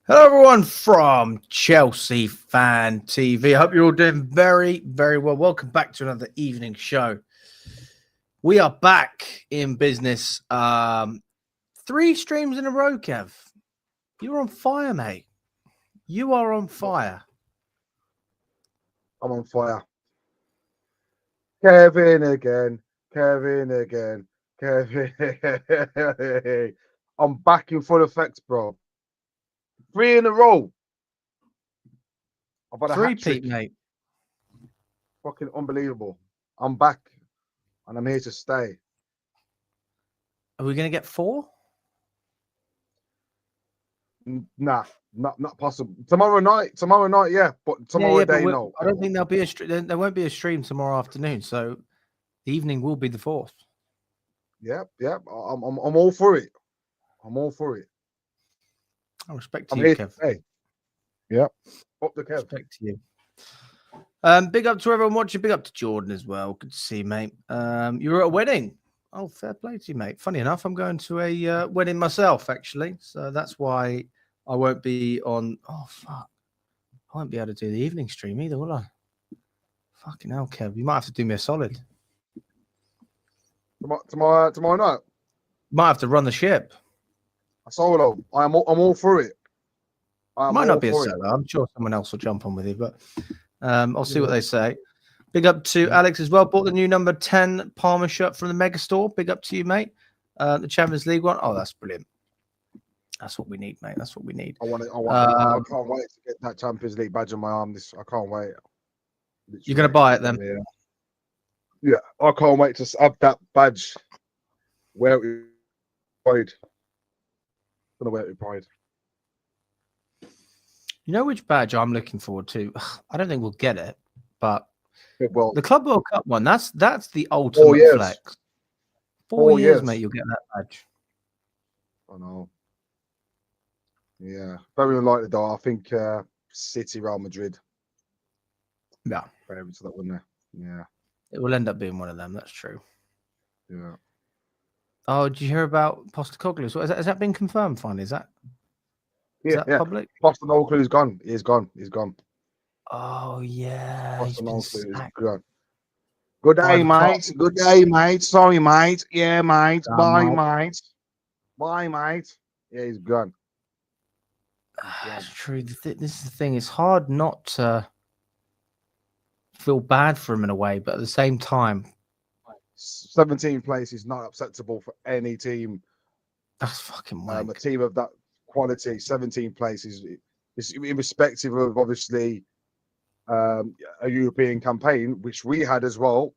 Hello, everyone from Chelsea Fan TV. I hope you're all doing very, very well. Welcome back to another evening show. We are back in business. 3 streams in a row, Kev. You're on fire, mate. You are on fire. I'm on fire. Kevin again. I'm back in full effect, bro. 3 in a row. I've had a hat trick, mate. Fucking unbelievable. I'm back, and I'm here to stay. Are we going to get 4? Nah, not possible. Tomorrow night, yeah, but tomorrow day, no. I don't think there'll be there won't be a stream tomorrow afternoon, so the evening will be the 4th. Yep. I'm all for it. I'm all for it. I respect to you, Kev. Hey. Yep. Up the Kev. Respect to you. Big up to everyone watching. Big up to Jordan as well. Good to see you, mate. You were at a wedding. Oh, fair play to you, mate. Funny enough, I'm going to a wedding myself, actually. So that's why I won't be on. Oh, fuck. I won't be able to do the evening stream either, will I? Fucking hell, Kev. You might have to do me a solid. Tomorrow night. Might have to run the ship. A solo. I'm all for it. Might not be a solo. I'm sure someone else will jump on with you, but I'll see what they say. Big up to Alex as well. Bought the new number 10 Palmer shirt from the Mega Store. Big up to you, mate. The Champions League one. Oh, that's brilliant. That's what we need, mate. That's what we need. I can't wait to get that Champions League badge on my arm. I can't wait. Literally. You're going to buy it then? Yeah. I can't wait to have that badge. Wear it with pride. I'm going to wear it with pride. You know which badge I'm looking forward to? I don't think we'll get it, but well, the Club World Cup one, that's the ultimate flex. 4 years, mate, you'll get that badge. I know. Yeah. Very unlikely, though. I think City, Real Madrid. Yeah. Very to that one there. Yeah. It will end up being one of them. That's true. Yeah. Oh, did you hear about Postecoglou? So has that been confirmed finally? Is that public? Postecoglou's gone. He's gone. Oh, yeah. Postecoglou's gone. Good day, mate. Good day, mate. Sorry, mate. Yeah, mate. Bye, mate. Bye, mate. Yeah, he's gone. That's true. This is the thing. It's hard not to feel bad for him in a way, but at the same time, 17th place is not acceptable for any team. That's fucking wank. A team of that quality, 17th place is irrespective of obviously a European campaign, which we had as well.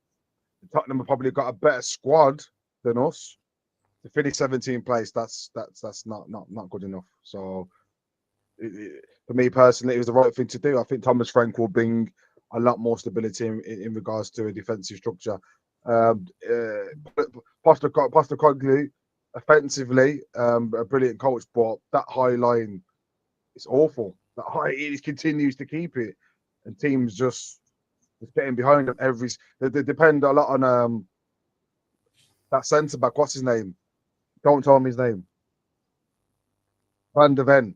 Tottenham have probably got a better squad than us. To finish 17th place, that's not good enough. So for me personally, it was the right thing to do. I think Thomas Frank will bring a lot more stability in regards to a defensive structure. Postecoglou, offensively, a brilliant coach, but that high line is awful. That high, he continues to keep it, and teams just getting behind him. They depend a lot on that centre back. What's his name? Don't tell me his name. Van der Ven.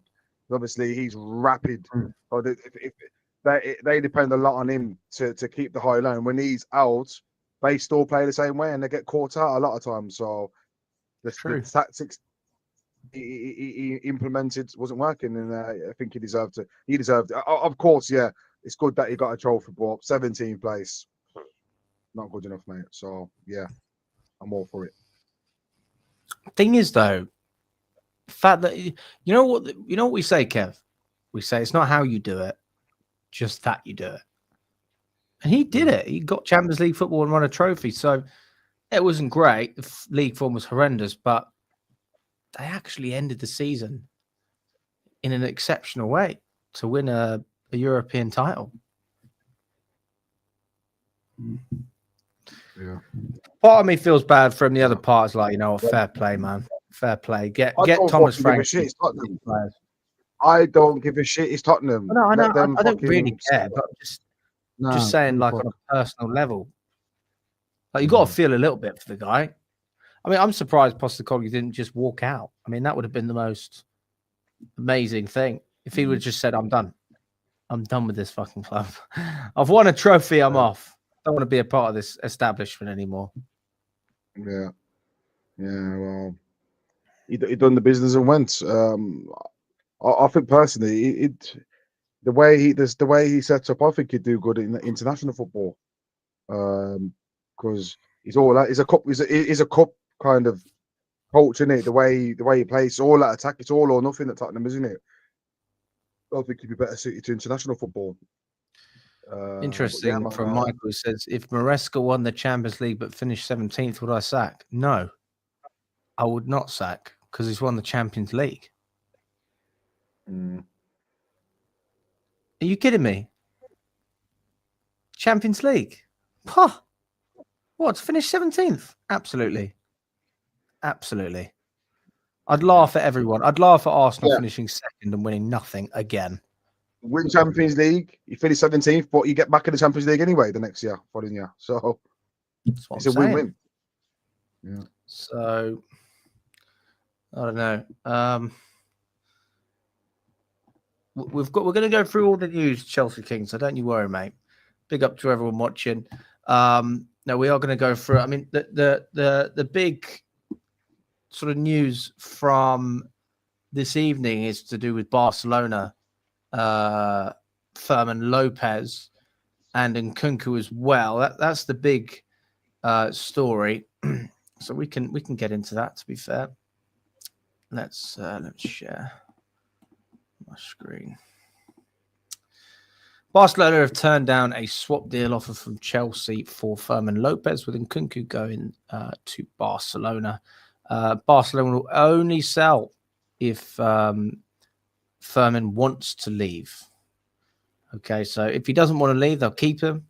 Obviously, he's rapid. So they depend a lot on him to keep the high line. When he's out, they still play the same way and they get caught out a lot of times. So the tactics he implemented wasn't working, and I think he deserved it. Of course, yeah, it's good that he got a trophy, but 17th place, not good enough, mate. So yeah, I'm all for it. Thing is, though, the fact that you know what we say, Kev. We say it's not how you do it, just that you do it. And he did it. He got Champions League football and won a trophy. So it wasn't great. The league form was horrendous, but they actually ended the season in an exceptional way to win a European title. Yeah. Part of me feels bad for him. The other part is like, fair play, man. Fair play. Get Thomas Frank. I don't give a shit. It's Tottenham. No, I don't really care, but just saying, like, on a personal level, like, you got to feel a little bit for the guy. I mean, I'm surprised Postecoglou didn't just walk out. I mean, that would have been the most amazing thing. If he would have just said, I'm done with this fucking club. I've won a trophy, I'm off. Don't want to be a part of this establishment anymore. Yeah. Well, he done the business and went. I think personally, the way he sets up, I think he'd do good in international football. Because he's a cup kind of coach, isn't it? The way he plays, all that attack, it's all or nothing at Tottenham, isn't it? I think he'd be better suited to international football. Interesting from Michael, who says, if Maresca won the Champions League but finished 17th, would I sack? No, I would not sack because he's won the Champions League. Are you kidding me? Champions League? Huh. What, to finish 17th? Absolutely. I'd laugh at everyone. I'd laugh at Arsenal finishing second and winning nothing again. Win Champions League, you finish 17th, but you get back in the Champions League anyway the next year, following year. So it's a win-win. Yeah. So I don't know. We're going to go through all the news, Chelsea Kings. So don't you worry, mate. Big up to everyone watching. No, we are going to go through. I mean, the big sort of news from this evening is to do with Barcelona, Fermin, Lopez, and Nkunku as well. That's the big story. So we can get into that. To be fair, let's share my screen. Barcelona have turned down a swap deal offer from Chelsea for Fermin Lopez, with Nkunku going to Barcelona. Barcelona will only sell if Fermin wants to leave. Okay, so if he doesn't want to leave, they'll keep him.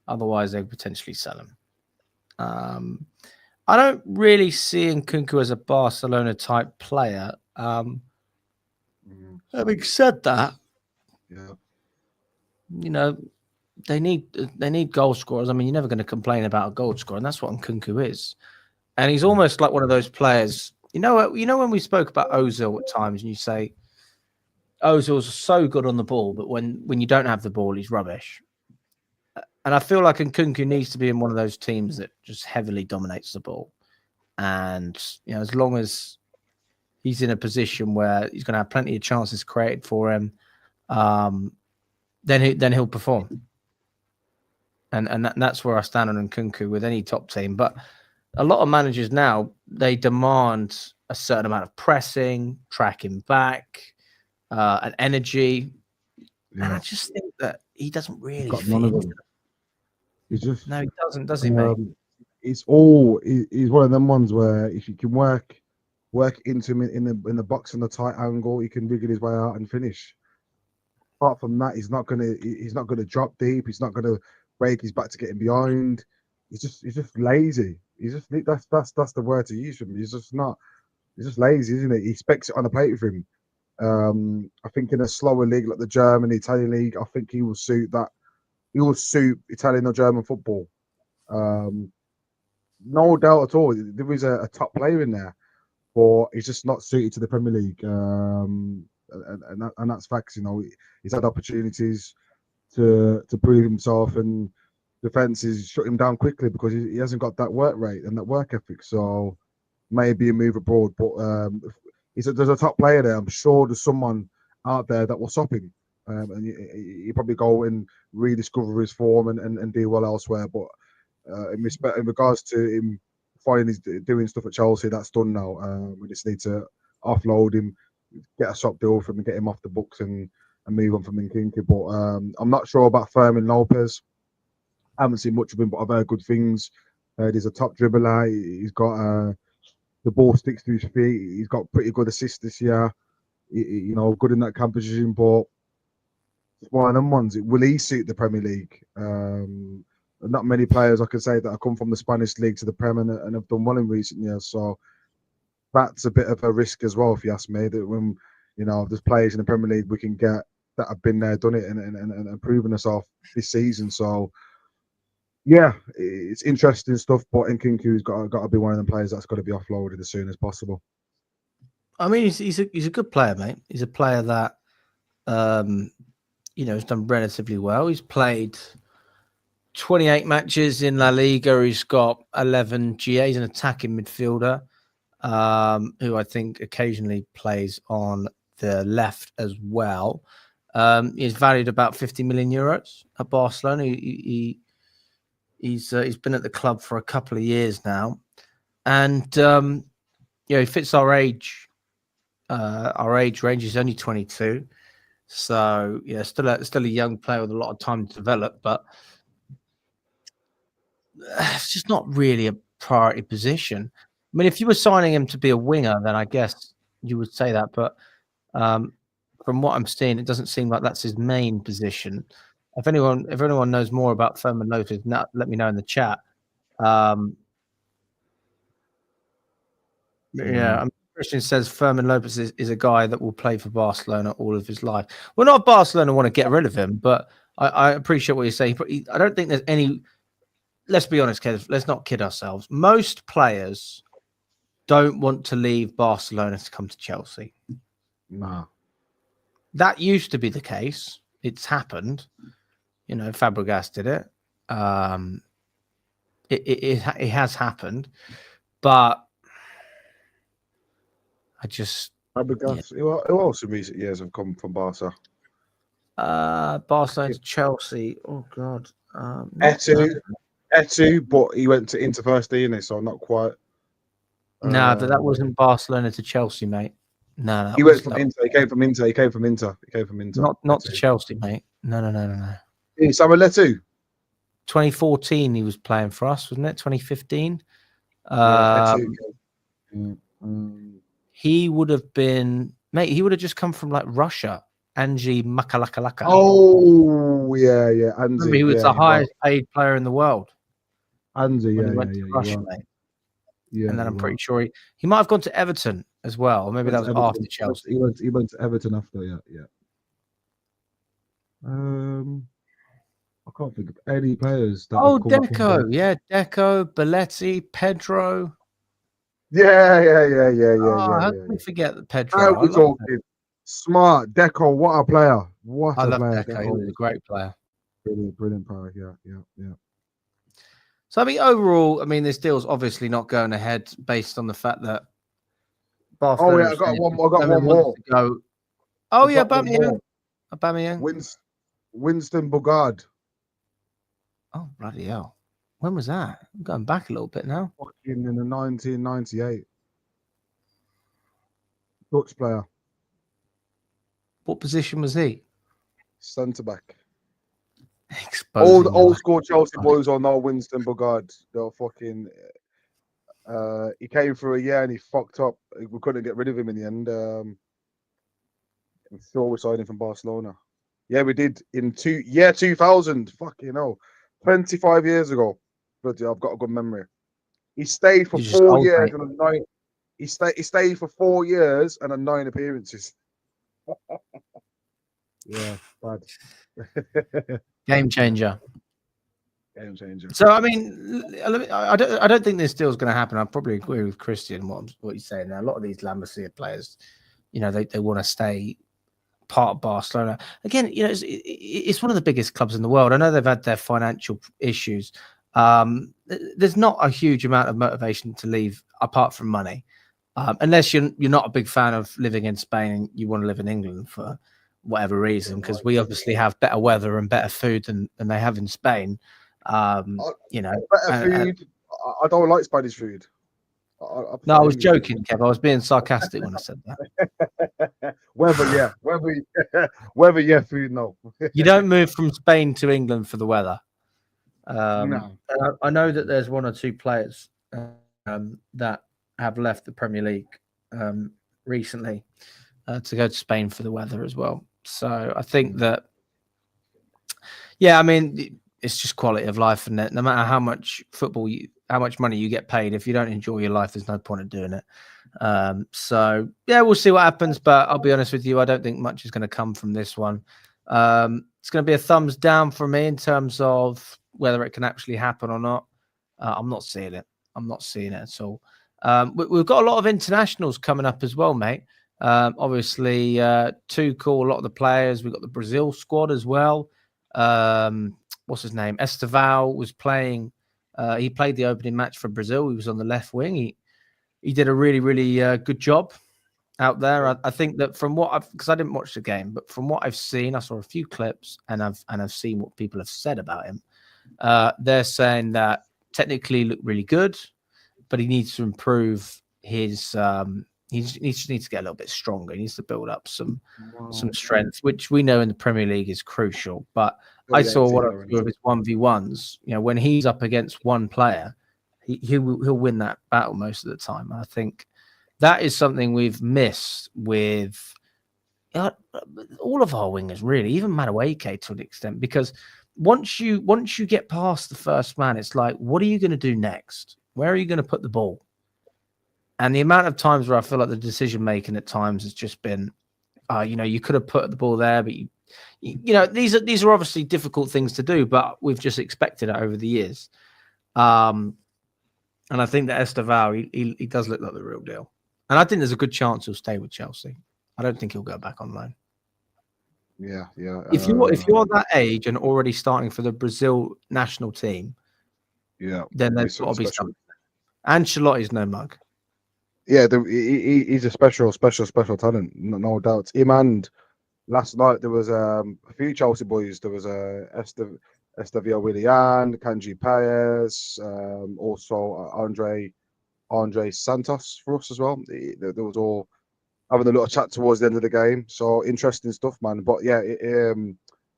Otherwise, they'll potentially sell him. I don't really see Nkunku as a Barcelona type player. Having said that, you know, they need goal scorers. I mean, you're never going to complain about a goal scorer, and that's what Nkunku is. And he's almost like one of those players. You know when we spoke about Ozil at times, and you say Ozil's so good on the ball, but when you don't have the ball, he's rubbish. And I feel like Nkunku needs to be in one of those teams that just heavily dominates the ball. And you know, as long as he's in a position where he's going to have plenty of chances created for him, then he'll perform. And that's where I stand on Nkunku with any top team. But a lot of managers now, they demand a certain amount of pressing, tracking back, and energy. Yeah. And I just think that he doesn't really fit none of them. No, he doesn't, does he, mate? He's one of them ones where if you can work into him in the box in the tight angle, he can wiggle his way out and finish. Apart from that, he's not gonna drop deep. He's not gonna break his back to get him behind. He's just lazy. That's the word to use for him. He's just lazy, isn't it? He expects it on the plate for him. I think in a slower league like the German, Italian league, I think he will suit that. He will suit Italian or German football. No doubt at all. There is a top player in there, but he's just not suited to the Premier League. And that's facts. You know, he's had opportunities to prove himself, and defenses shut him down quickly because he hasn't got that work rate and that work ethic. So maybe a move abroad, but there's a top player there. I'm sure there's someone out there that will stop him, and he probably go and rediscover his form and do well elsewhere. But in regards to him doing stuff at Chelsea, that's done now. We just need to offload him, get a swap deal from him, get him off the books, and move on from Nkunku. But I'm not sure about Fermin Lopez. I haven't seen much of him, but I've heard good things. He's a top dribbler. He's got the ball sticks to his feet. He's got pretty good assists this year. You know, good in that composition. But it's one of them ones. Will he suit the Premier League? Not many players I can say that have come from the Spanish league to the Premier and have done well in recent years. So that's a bit of a risk as well, if you ask me. That when there's players in the Premier League we can get that have been there, done it, and proven themselves this season. So yeah, it's interesting stuff. But Nkunku's got to be one of them players that's got to be offloaded as soon as possible. I mean, he's a good player, mate. He's a player that Has done relatively well. He's played 28 matches in La Liga. He's got 11 GA. He's an attacking midfielder who I think occasionally plays on the left as well. He's valued about 50 million euros at Barcelona. He's been at the club for a couple of years now, and he fits our age range. He's only 22, so still a young player with a lot of time to develop, but it's just not really a priority position. I mean, if you were signing him to be a winger, then I guess you would say that, but from what I'm seeing, it doesn't seem like that's his main position. If anyone knows more about Fermin Lopez, let me know in the chat. Christian says Fermin Lopez is a guy that will play for Barcelona all of his life. Well, not Barcelona want to get rid of him, but I appreciate what you're saying. I don't think there's any. Let's be honest, Kev. Let's not kid ourselves. Most players don't want to leave Barcelona to come to Chelsea. Nah. That used to be the case. It's happened. Fabregas did it. It has happened, but I just Fabregas. Who else in recent years have come from Barca? Barcelona to Chelsea. Oh God. Etu, but he went to Inter first, didn't he? So not quite. No, but that wasn't Barcelona to Chelsea, mate. No, he went from Inter. He came from Inter. Not to Chelsea, mate. No. Samuel Eto'o. 2014, he was playing for us, wasn't it? 2015. He would have been, mate. He would have just come from like Russia. Angie Makalakalaka. Oh yeah. Anzi, he was the highest paid player in the world. Anzi, he went to Russia, mate. Yeah, and then I'm pretty sure he might have gone to Everton as well. Or maybe that was after Chelsea. He went to Everton after, yeah. I can't think of any players. Deco, Deco, Belletti, Pedro. Yeah. How can we forget Pedro? We're talking smart Deco. What a player! I love Deco. He was a great player. Brilliant player. Yeah. So, I mean, overall, this deal's obviously not going ahead based on the fact that Barcelona. I got one more. Aubameyang. Winston Bogarde. Oh, bloody hell. When was that? I'm going back a little bit now. Fucking in the 1998. Dutch player. What position was he? Centre back. Old school Chelsea boys all know Winston Bogarde. They're fucking. He came for a year and he fucked up. We couldn't get rid of him in the end. I'm sure we signed him from Barcelona. Yeah, we did in 2000. Fucking hell, 25 years ago. But I've got a good memory. He stayed for 4 years and 9. He stayed for 4 years and 9 appearances. Yeah, bad. Game changer. So I don't think this deal's going to happen. I probably agree with Christian what he's saying there. A lot of these La Masia players, they want to stay part of Barcelona. Again, it's one of the biggest clubs in the world. I know they've had their financial issues. There's not a huge amount of motivation to leave apart from money, unless you're not a big fan of living in Spain and you want to live in England for whatever reason, because we obviously have better weather and better food than they have in Spain. Better food. I don't like Spanish food. I was joking, Kev. I was being sarcastic when I said that. Weather, food, no. You don't move from Spain to England for the weather. No. I know that there's 1 or 2 players that have left the Premier League recently to go to Spain for the weather as well. So I think that, it's just quality of life, and no matter how much how much money you get paid, if you don't enjoy your life, there's no point in doing it. So we'll see what happens. But I'll be honest with you, I don't think much is going to come from this one. It's going to be a thumbs down for me in terms of whether it can actually happen or not. I'm not seeing it. I'm not seeing it at all. We've got a lot of internationals coming up as well, mate. Obviously, Tuchel, a lot of the players. We've got the Brazil squad as well. What's his name? Esteval was playing. He played the opening match for Brazil. He was on the left wing. He did a really good job out there. I think that from what because I didn't watch the game, but from what I've seen, I saw a few clips and I've seen what people have said about him. They're saying that technically he looked really good, but he needs to improve his. He needs to get a little bit stronger. He needs to build up some strength, which we know in the Premier League is crucial. But I saw one or two of his 1v1s. You know, when he's up against one player, he'll win that battle most of the time. I think that is something we've missed with all of our wingers, really, even Madueke to an extent, because once you get past the first man, it's like, what are you going to do next? Where are you going to put the ball? And the amount of times where I feel like the decision making at times has just been, you could have put the ball there, but these are obviously difficult things to do, but we've just expected it over the years. And I think that Esteval, he does look like the real deal. And I think there's a good chance he'll stay with Chelsea. I don't think he'll go back on loan. Yeah. If you're that age and already starting for the Brazil national team, then there's got to be something. Ancelotti's no mug. Yeah, he's a special talent, no doubt. Him and last night there was a few Chelsea boys. There was Estevio Willian, Kanji Paez, also Andre Santos for us as well. There was all having a little chat towards the end of the game. So interesting stuff, man. But yeah,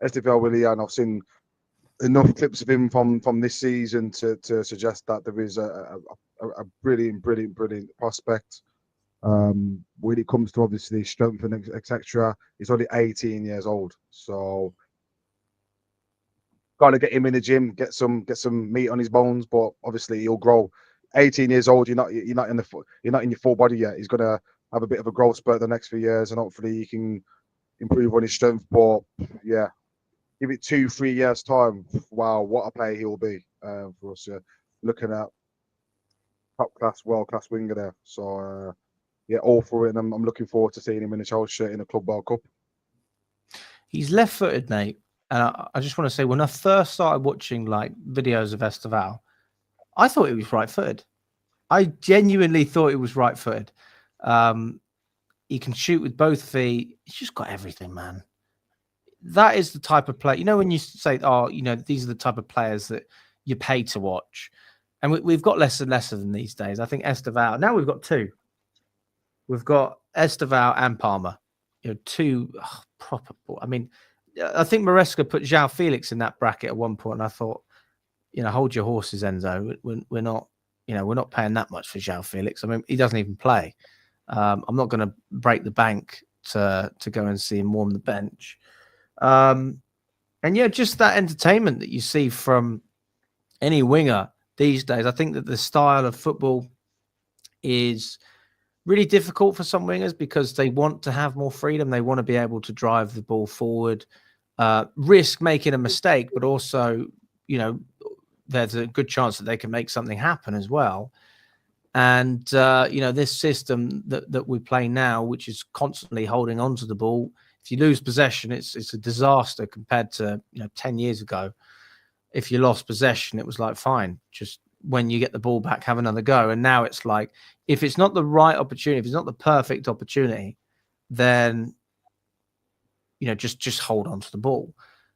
Estevio Willian, I've seen enough clips of him from this season to suggest that there is a brilliant prospect. When it comes to obviously strength and etc., he's only 18 years old, so got to get him in the gym, get some meat on his bones. But obviously he'll grow. 18 years old, you're not in your full body yet. He's gonna have a bit of a growth spurt the next few years, and hopefully he can improve on his strength. But yeah, give it 2-3 years time. Wow, what a player he will be for us. Looking at top class, world class winger there. So yeah, all for it. And I'm looking forward to seeing him in the Chelsea shirt in the Club World Cup. He's left-footed, mate. And I just want to say, when I first started watching like videos of Esteval, I thought he was right-footed. I genuinely thought he was right-footed. He can shoot with both feet. He's just got everything, man. That is the type of play. You know, when you say, these are the type of players that you pay to watch. And we've got less and less of them these days. I think Esteval, now we've got two. We've got Esteval and Palmer. Two proper. I mean, I think Maresca put João Felix in that bracket at one point, and I thought, hold your horses, Enzo. We're not paying that much for João Felix. I mean, he doesn't even play. I'm not going to break the bank to go and see him warm the bench. And yeah, just that entertainment that you see from any winger these days. I think that the style of football is really difficult for some wingers because they want to have more freedom. They want to be able to drive the ball forward, risk making a mistake, but also, there's a good chance that they can make something happen as well. And, this system that we play now, which is constantly holding on to the ball, if you lose possession, it's a disaster compared to, 10 years ago. If you lost possession, it was like, fine, just when you get the ball back, have another go. And now it's like, if it's not the right opportunity, if it's not the perfect opportunity, then, just hold on to the ball.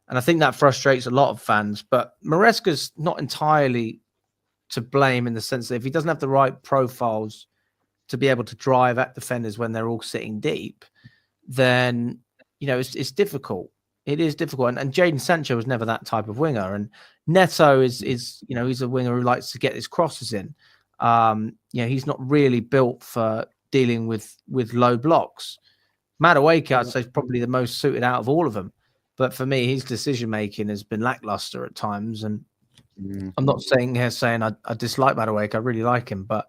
And I think that frustrates a lot of fans. But Maresca's not entirely to blame in the sense that if he doesn't have the right profiles to be able to drive at defenders when they're all sitting deep, then, it's difficult. It is difficult. And Jadon Sancho was never that type of winger. And Neto is he's a winger who likes to get his crosses in. He's not really built for dealing with low blocks. Madueke, I'd say, is probably the most suited out of all of them. But for me, his decision-making has been lackluster at times. And I'm not saying I dislike Madueke. I really like him. But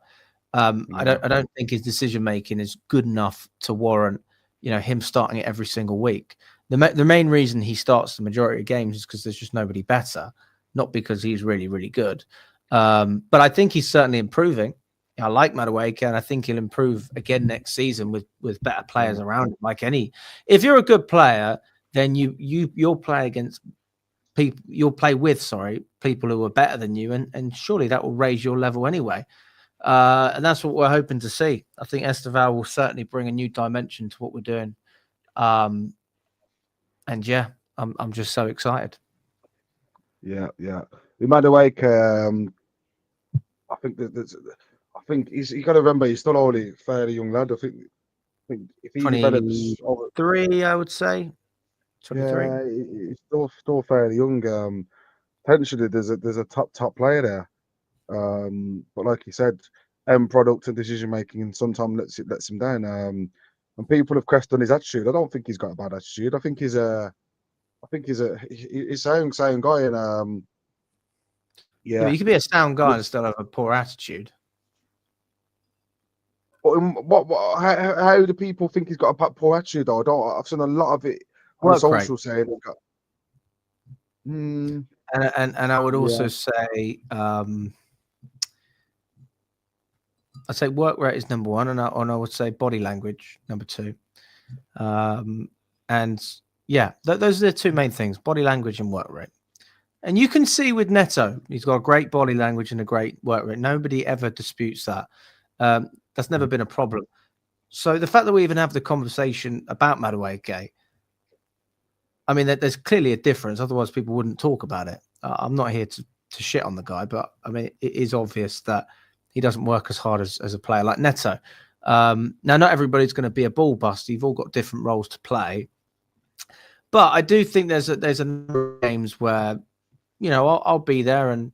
I don't think his decision-making is good enough to warrant, him starting it every single week. The main reason he starts the majority of games is because there's just nobody better, not because he's really, really good. But I think he's certainly improving. I like Madueke, and I think he'll improve again next season with better players around him. Like if you're a good player, then you'll play against people. You'll play with people who are better than you, and surely that will raise your level anyway. And that's what we're hoping to see. I think Esteval will certainly bring a new dimension to what we're doing. And yeah, I'm just so excited. Yeah. Madueke, I think you got to remember he's still only fairly young lad. I think if he develops, 23, I would say. 23. Yeah, he's still fairly young. Potentially, there's a top player there. But like you said, end product and decision making, and sometimes lets him down. And people have questioned on his attitude. I don't think he's got a bad attitude. I think he's sound guy, and Yeah, but you could be a sound guy and still have a poor attitude. But how do people think he's got a poor attitude? Though I've seen a lot of it on social saying he's got. And I would also say, I'd say work rate is number one, and I would say body language number two. And yeah, those are the two main things: body language and work rate. And you can see with Neto, he's got a great body language and a great work rate. Nobody ever disputes that. That's never been a problem. So the fact that we even have the conversation about Madueke, I mean, there's clearly a difference. Otherwise, people wouldn't talk about it. I'm not here to shit on the guy, but I mean, it is obvious that he doesn't work as hard as a player like Neto. Now, not everybody's going to be a ball buster. You've all got different roles to play. But I do think there's a number of games where, you know, I'll be there and,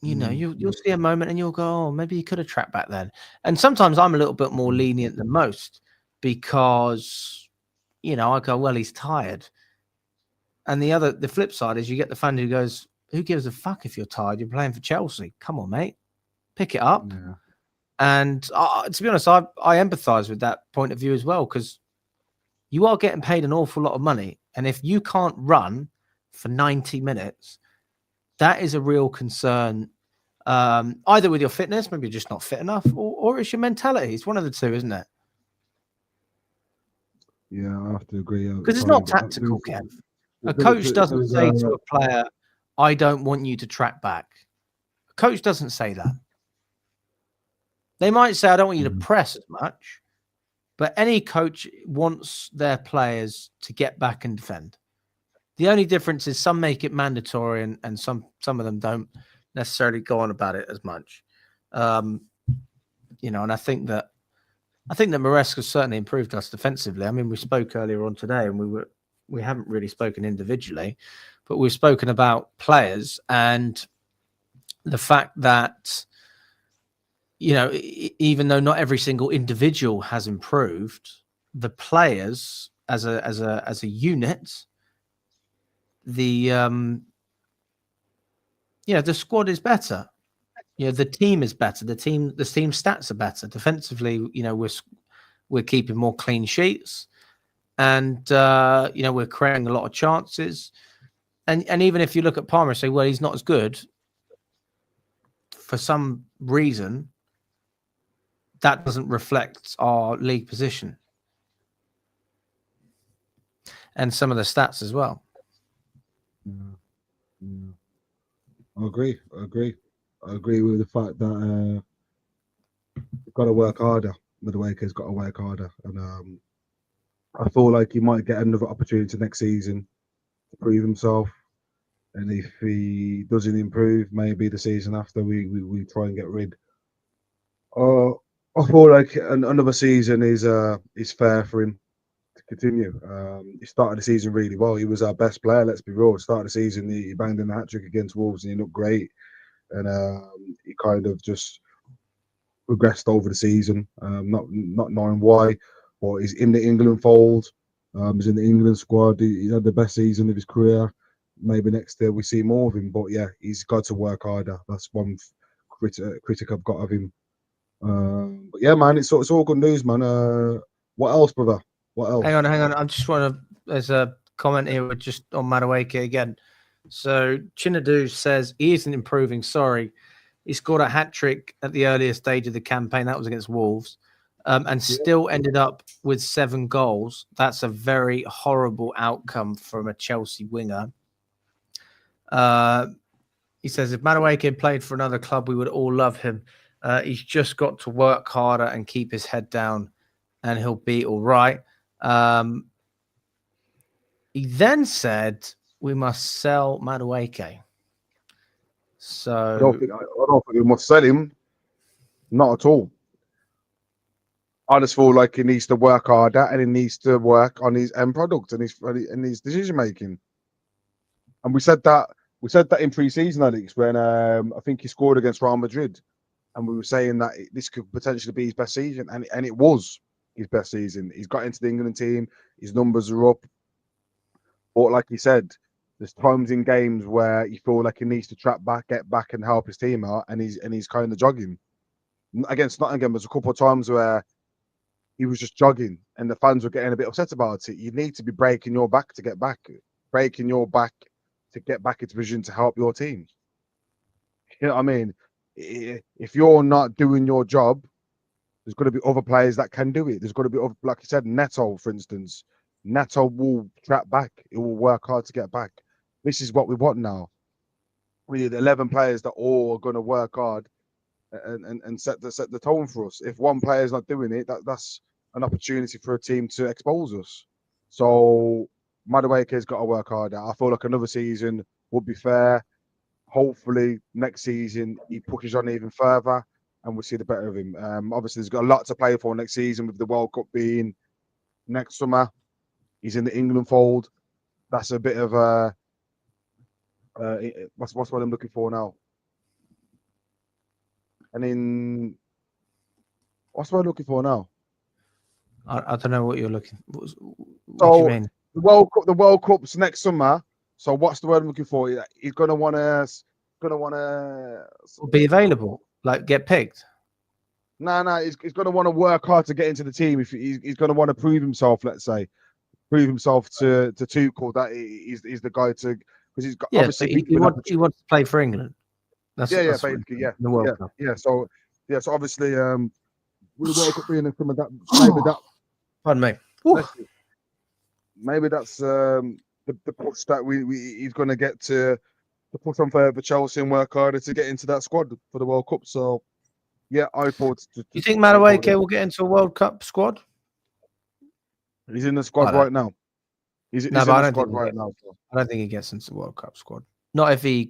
you know, you'll see a moment and you'll go, oh, maybe you could have tracked back then. And sometimes I'm a little bit more lenient than most because, you know, I go, well, he's tired. And the flip side is you get the fan who goes, who gives a fuck if you're tired? You're playing for Chelsea. Come on, mate. Pick it up. Yeah. And to be honest, I empathize with that point of view as well, because you are getting paid an awful lot of money. And if you can't run for 90 minutes, that is a real concern, either with your fitness, maybe you're just not fit enough, or it's your mentality. It's one of the two, isn't it? Yeah, I have to agree. Because it's not tactical, Kev. A coach doesn't say to a player, I don't want you to track back. A coach doesn't say that. They might say, I don't want you to press as much, but any coach wants their players to get back and defend. The only difference is some make it mandatory and some of them don't necessarily go on about it as much. You know, and I think that Maresca's certainly improved us defensively. I mean, we spoke earlier on today and we haven't really spoken individually, but we've spoken about players and the fact that, you know, even though not every single individual has improved, the players as a unit, the squad is better. You know, the team is better. The team stats are better. Defensively, you know, we're keeping more clean sheets, and you know, we're creating a lot of chances. And even if you look at Palmer and say, well, he's not as good for some reason, that doesn't reflect our league position and some of the stats as well. Yeah. I agree with the fact that you've got to work harder. Madueke's got to work harder, and I feel like he might get another opportunity next season to prove himself. And if he doesn't improve, maybe the season after we try and get rid. I feel like another season is fair for him to continue. He started the season really well. He was our best player. Let's be real. Started the season, he banged in the hat trick against Wolves, and he looked great. And he kind of just regressed over the season, not knowing why. But he's in the England fold. He's in the England squad. He's had the best season of his career. Maybe next year we see more of him. But yeah, he's got to work harder. That's one critic I've got of him. But yeah, man, it's all good news, man. What else, brother? What else? Hang on. I just want to. There's a comment here with just on Madueke again. So Chinadu says he isn't improving. Sorry, He scored a hat-trick at the earlier stage of the campaign. That was against Wolves. And still ended up with 7 goals. That's a very horrible outcome from a Chelsea winger. He says, if Madueke had played for another club, we would all love him. He's just got to work harder and keep his head down, and he'll be all right. He then said, we must sell Madueke. So I don't think we must sell him. Not at all. I just feel like he needs to work harder, and he needs to work on his end product and his decision making. And we said that in pre-season, Alex, when I think he scored against Real Madrid, and we were saying that this could potentially be his best season, and it was his best season. He's got into the England team, his numbers are up. But like he said, there's times in games where you feel like he needs to trap back, get back, and help his team out, and he's kind of jogging. Against Nottingham, there's a couple of times where he was just jogging, and the fans were getting a bit upset about it. You need to be breaking your back to get back, breaking your back to get back into position to help your team. You know what I mean? If you're not doing your job, there's got to be other players that can do it. There's got to be other, like I said, Neto, for instance. Neto will trap back. It will work hard to get back. This is what we want now. We need 11 players that all are going to work hard and set the tone for us. If one player is not doing it, that's an opportunity for a team to expose us. So Madueke's got to work harder. I feel like another season would be fair. Hopefully next season he pushes on even further and we'll see the better of him. Obviously he's got a lot to play for next season with the World Cup being next summer. He's in the England fold. That's a bit of a what's what I'm looking for now. And then what's what I'm looking for now? I don't know what you're looking for. What So do you mean? the World Cup's next summer. So what's the word I'm looking for? He's gonna wanna Be available, like get picked. No, he's gonna want to work hard to get into the team. If he's gonna want to prove himself, let's say, prove himself to Tuchel that he's the guy to, because he's got obviously he wants to play for England. That's basically, the World Cup. So obviously, with the World Cup being some of that, maybe that. Pardon me. Maybe that's the push that he's going to get to push on for Chelsea and work harder to get into that squad for the World Cup. So yeah, I thought. You think Madueke will get into a World Cup squad? He's in the squad right now. He's in the squad right now. I don't think he gets into the World Cup squad. Not if he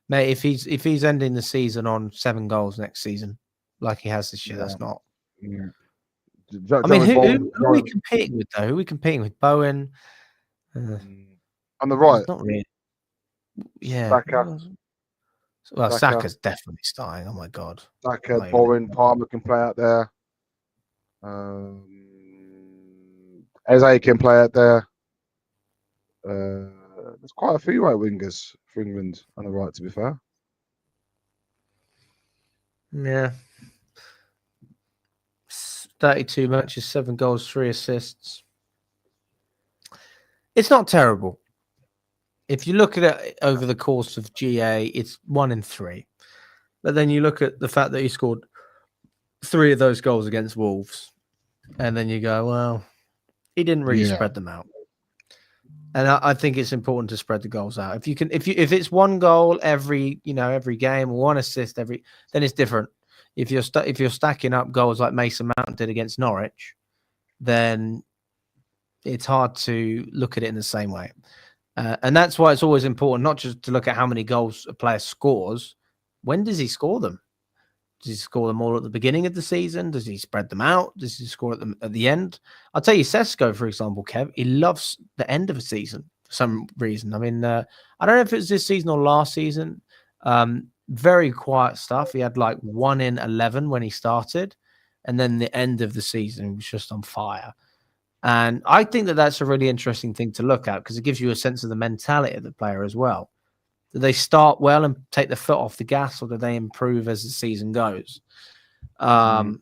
mate, if he's ending the season on 7 goals next season, like he has this year, that's not. Yeah. I mean, who are we competing with though? Who are we competing with? Bowen on the right. Not really. Yeah. Saka. Well, Saka's definitely starting. Oh my god. Saka, Bowen, Palmer can play out there. Eze can play out there. There's quite a few right wingers for England on the right, to be fair. Yeah. 32 matches, 7 goals, 3 assists. It's not terrible. If you look at it over the course of GA, it's 1 in 3. But then you look at the fact that he scored 3 of those goals against Wolves, and then you go, well, he didn't really spread them out. And I think it's important to spread the goals out. If it's 1 goal every game, 1 assist then it's different. If you're stacking up goals like Mason Mount did against Norwich, then it's hard to look at it in the same way. And that's why it's always important not just to look at how many goals a player scores. When does he score them? Does he score them all at the beginning of the season? Does he spread them out? Does he score them at the end? I'll tell you, Sesko, for example, Kev, he loves the end of a season for some reason. I mean, I don't know if it was this season or last season. Very quiet stuff. He had like 1 in 11 when he started, and then the end of the season was just on fire. And I think that that's a really interesting thing to look at because it gives you a sense of the mentality of the player as well. Do they start well and take the foot off the gas, or do they improve as the season goes? That's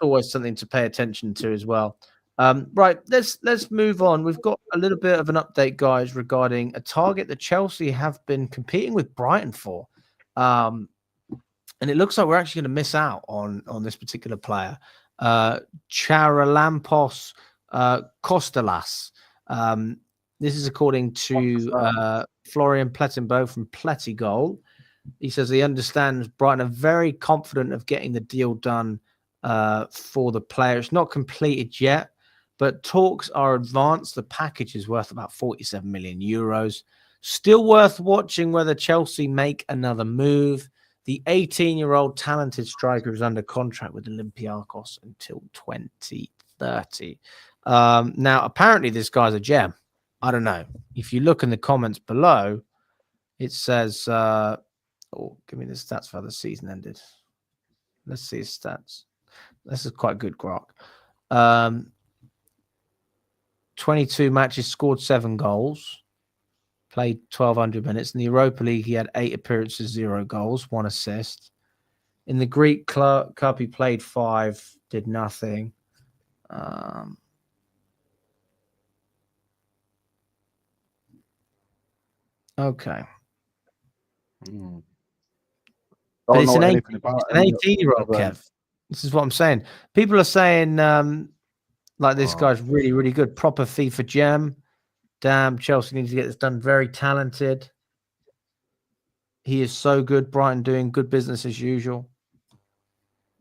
always something to pay attention to as well. Right, let's move on. We've got a little bit of an update, guys, regarding a target that Chelsea have been competing with Brighton for. And it looks like we're actually going to miss out on this particular player, Charalampos Costalas. This is according to Florian Plettenbo from Plettigol. He says he understands Brighton are very confident of getting the deal done for the player. It's not completed yet, but talks are advanced. The package is worth about 47 million euros. Still worth watching whether Chelsea make another move. The 18-year-old talented striker is under contract with Olympiacos until 2030. Now, apparently, this guy's a gem. I don't know. If you look in the comments below, it says, give me the stats for how the season ended. Let's see his stats. This is quite good, Grok. 22 matches, scored 7 goals. Played 1,200 minutes. In the Europa League, he had 8 appearances, 0 goals, 1 assist. In the Greek Cup, he played 5, did nothing. Okay. But it's an 18-year-old, Kev. This is what I'm saying. People are saying, like, this guy's really, really good. Proper FIFA gem. Damn, Chelsea needs to get this done. Very talented. He is so good. Brighton doing good business as usual.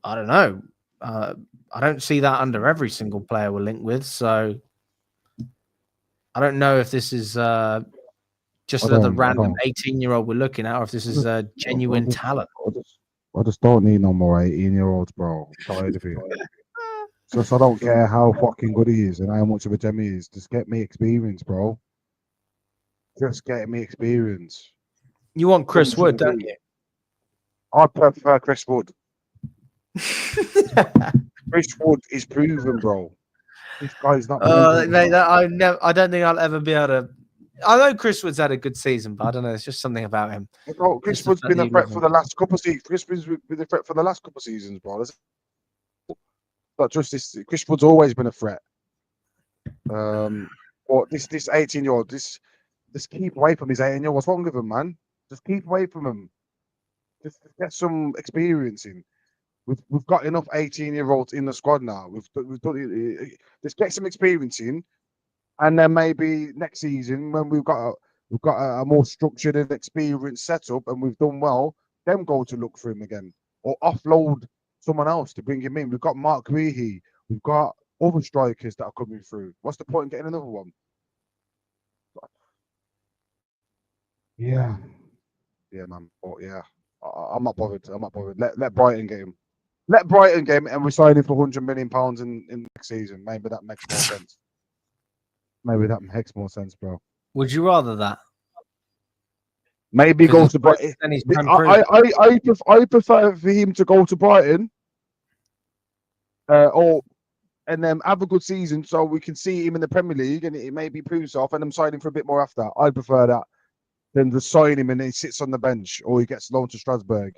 I don't know. I don't see that under every single player we're linked with. So I don't know if this is just another random 18-year-old we're looking at, or if this is a genuine talent. I just don't need no more 18-year-olds, bro. I'm tired of it. Just I don't care how fucking good he is and how much of a gem he is. Just get me experience, bro. Just get me experience. You want Chris Wood, don't you? I prefer Chris Wood. Chris Wood is proven, bro. This guy's not. Mate, I don't think I'll ever be able to. I know Chris Wood's had a good season, but I don't know. It's just something about him. Bro, Chris Wood's been a threat for the last couple of seasons. Chris Wood's been a threat for the last couple of seasons, bro. Not just this. Chris Wood's always been a threat. But this 18-year-old, just keep away from his 18-year-old. What's wrong with him, man? Just keep away from him. Just get some experience in. We've got enough 18-year-olds in the squad now. We've done. Just get some experience in, and then maybe next season when we've got a more structured and experienced setup, and we've done well, then go to look for him again or offload someone else to bring him in. We've got Mark Guehi. We've got other strikers that are coming through. What's the point in getting another one? Yeah, man. But yeah, I'm not bothered. Let Brighton get him. Let Brighton get him, and we sign him for £100 million in next season. Maybe that makes more sense. Maybe that makes more sense, bro. Would you rather that? Maybe go to Brighton. I prefer for him to go to Brighton, and then have a good season so we can see him in the Premier League and it maybe proves off, and I'm signing for a bit more after. I prefer that than to sign him and he sits on the bench or he gets loaned to Strasbourg.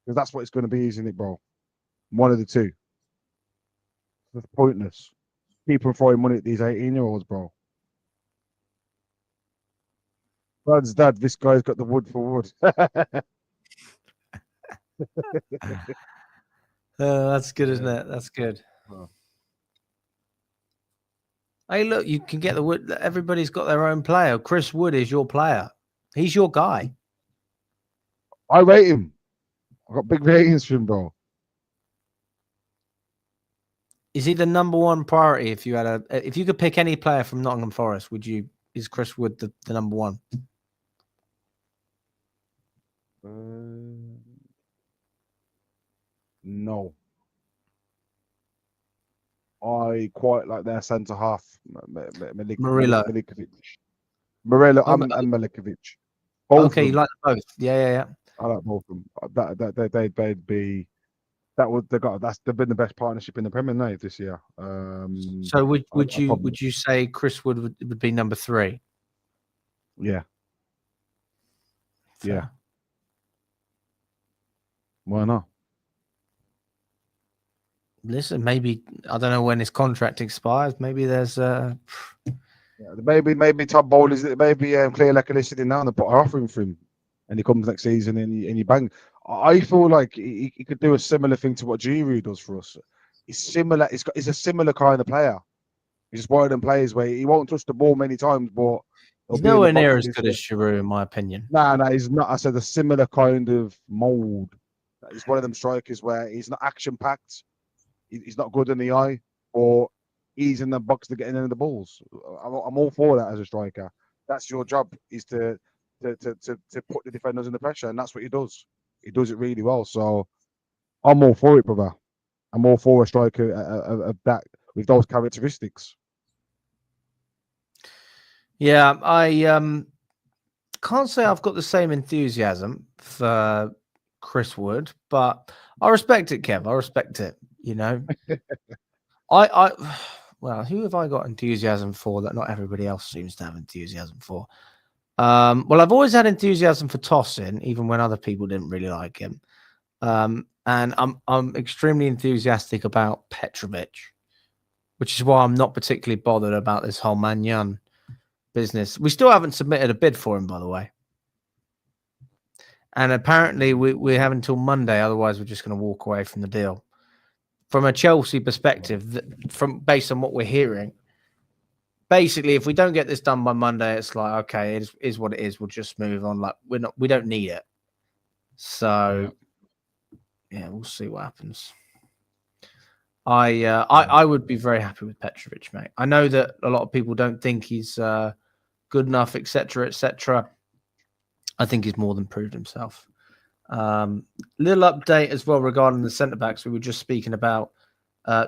Because that's what it's going to be, isn't it, bro? One of the two. It's pointless. People throwing money at these 18-year-olds, bro. Dad, this guy's got the wood for wood. That's good, isn't it? That's good. Hey, look, you can get the Wood. Everybody's got their own player. Chris Wood is your player. He's your guy. I rate him. I've got big ratings for him, bro. Is he the number one priority? If you could pick any player from Nottingham Forest, is Chris Wood the number one? No. I quite like their centre half, Murillo and Milikovic. Okay, you like both? Yeah. I like both of them. They'd be. They've been the best partnership in the Premier League this year. So would you say Chris Wood would be number 3? Yeah. Fair. Yeah. Why not? Listen, maybe I don't know when his contract expires. Maybe there's maybe Todd Bowles maybe Claire Lecker listening now and they put an offering for him, and he comes next season and you bang. I feel like he could do a similar thing to what Giroud does for us. He's similar. He's a similar kind of player. He's just one of them players where he won't touch the ball many times, but he'll He's be in the nowhere near box. as good as Giroud, in my opinion. No, he's not. I said a similar kind of mold. He's one of them strikers where he's not action packed. He's not good in the eye, or he's in the box to get in the balls. I'm all for that as a striker. That's your job, is to put the defenders under pressure, and that's what he does. He does it really well. So I'm all for it, brother. I'm all for a striker of that with those characteristics. Yeah, I can't say I've got the same enthusiasm for Chris Wood, but I respect it, Kev. I respect it. You know, I well, who have I got enthusiasm for that not everybody else seems to have enthusiasm for? Well, I've always had enthusiasm for Tosin, even when other people didn't really like him. And I'm extremely enthusiastic about Petrovic, which is why I'm not particularly bothered about this whole Manyan business. We still haven't submitted a bid for him, by the way. And apparently we have until Monday, otherwise we're just going to walk away from the deal. From a Chelsea perspective, from based on what we're hearing, basically, if we don't get this done by Monday, it's like, okay, it is what it is. We'll just move on. Like we don't need it. So yeah, we'll see what happens. I would be very happy with Petrovic, mate. I know that a lot of people don't think he's good enough, etc., etc. I think he's more than proved himself. Little update as well regarding the centre backs. We were just speaking about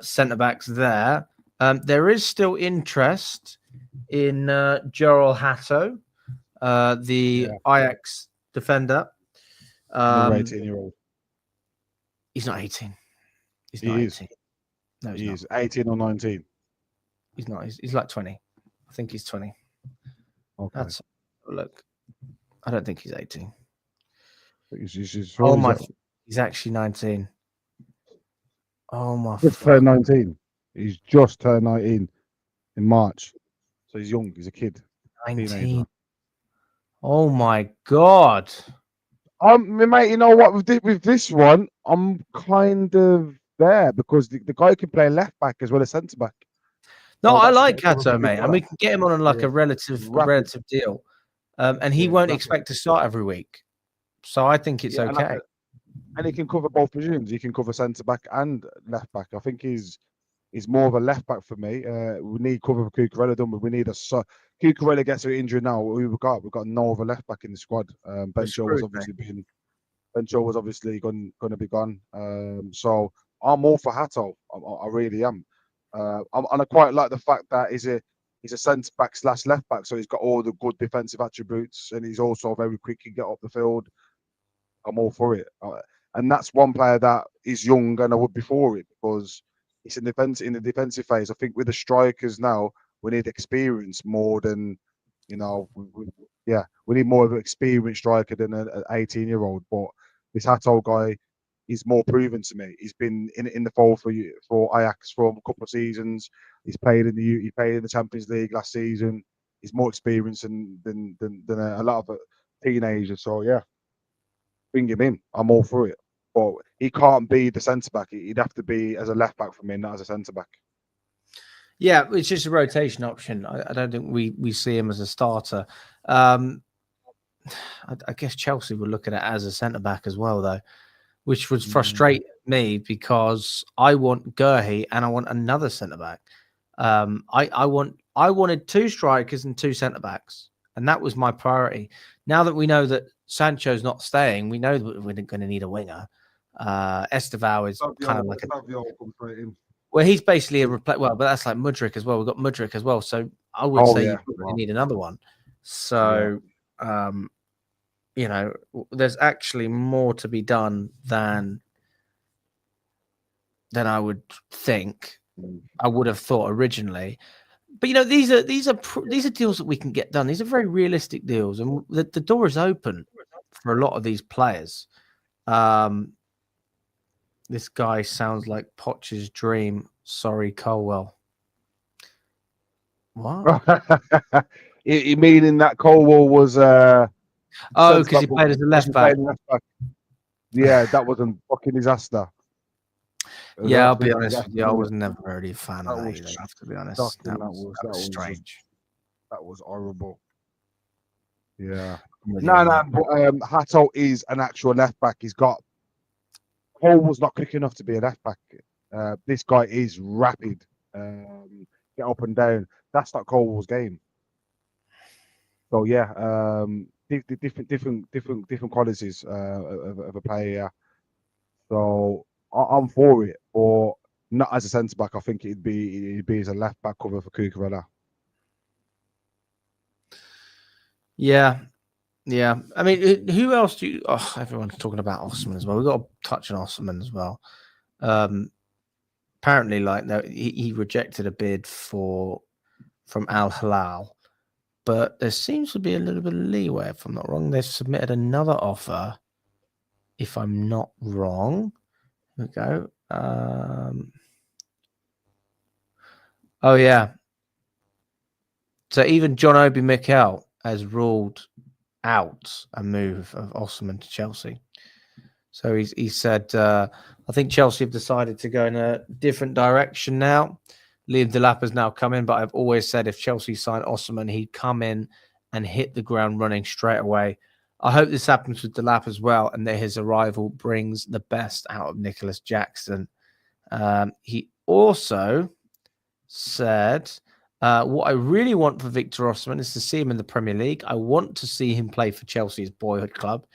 centre backs there. There is still interest in Gerald Hatto, the Ajax defender. 18-year-old. He's not 18. He's He not is. 18. No, He is 18 or 19. He's not. He's like 20. I think he's 20. Okay. Look. I don't think he's 18. Oh my! He's actually 19. Oh my! Just turned 19. He's just turned 19 in March, so he's young. He's a kid. 19. Teenager. Oh my God! Mate, you know what? With this one, I'm kind of there because the guy can play left back as well as centre back. No, So I like Hatto, mate, and we can get him on like a relative deal, and he won't expect to start every week. So I think it's okay. And he can cover both positions. He can cover centre back and left back. I think he's more of a left back for me. We need cover for Cucurella, don't we? We need Cucurella gets an injury now. We've got no other left back in the squad. Ben Shaw was obviously going to be gone. So I'm all for Hatto. I really am. And I quite like the fact that he's a centre back / left back, so he's got all the good defensive attributes, and he's also very quick, can get up the field. I'm all for it. And that's one player that is young, and I would be for it because it's in the defensive phase. I think with the strikers now, we need experience more than, we need more of an experienced striker than an 18-year-old. But this Hatto guy is more proven to me. He's been in the fold for Ajax for a couple of seasons. He played in the Champions League last season. He's more experienced than a lot of teenagers. So yeah, bring him in. I'm all for it. But he can't be the centre back. He'd have to be as a left back for me, not as a centre back. Yeah, it's just a rotation option. I don't think we see him as a starter. I guess Chelsea would look at it as a centre back as well, though, which would frustrate me because I want Gurhey and I want another centre back. I wanted 2 strikers and 2 centre backs, and that was my priority. Now that we know that Sancho's not staying, we know that we're going to need a winger. Estevao is kind of like well, he's basically a but that's like Mudryk as well. We've got Mudryk as well, so I would say you probably need another one. So, there's actually more to be done than I would think. I would have thought originally. But these are deals that we can get done. These are very realistic deals, and the door is open for a lot of these players. This guy sounds like Poch's dream. Sorry, Colwell. What? You meaning that Colwell was? Because he played as a left back. Yeah, that was a fucking disaster. It was an Yeah, I'll be absolute honest with you. I disaster. was never really a fan of That that was either. I have to be honest. shocking. That was Just strange. that was horrible. Yeah. I'm with you on that. But Hato is an actual left back. He's got Cole was not quick enough to be a left back. This guy is rapid. Get up and down. That's not Cole's game. So yeah, different qualities of a player. Yeah. So I'm for it, or not as a centre back. I think it'd be as a left back cover for Cucurella. Yeah, yeah. I mean, who else do you? Oh, everyone's talking about Osman as well. We've got to touch on Osman as well. Apparently, like, no, he rejected a bid from Al Hilal, but there seems to be a little bit of leeway. If I'm not wrong, they've submitted another offer. If I'm not wrong, here we go. Oh yeah. So even John Obi Mikel has ruled out a move of Osman to Chelsea. So he said, I think Chelsea have decided to go in a different direction now. Liam Delap has now come in, but I've always said if Chelsea signed Osman, he'd come in and hit the ground running straight away. I hope this happens with Delap as well, and that his arrival brings the best out of Nicholas Jackson. He also said, what I really want for Victor Osimhen is to see him in the Premier League. I want to see him play for Chelsea's boyhood club.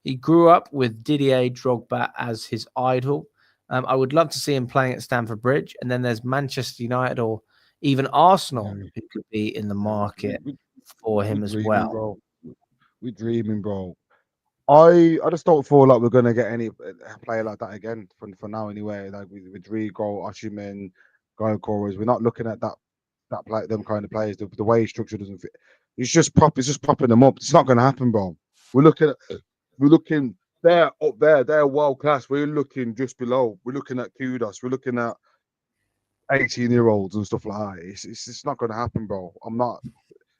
He grew up with Didier Drogba as his idol. I would love to see him playing at Stamford Bridge. And then there's Manchester United or even Arsenal who could be in the market for him as well. Bro. We're dreaming, bro. I just don't feel like we're gonna get any player like that again for now anyway. Like with Rodrigo, Osimhen, Gyökeres, we're not looking at them kind of players. The way he's structured doesn't fit. It's just propping them up. It's not gonna happen, bro. We're looking. They're up there. They're world class. We're looking just below. We're looking at Kudos. We're looking at 18-year-olds and stuff like that. It's not gonna happen, bro. I'm not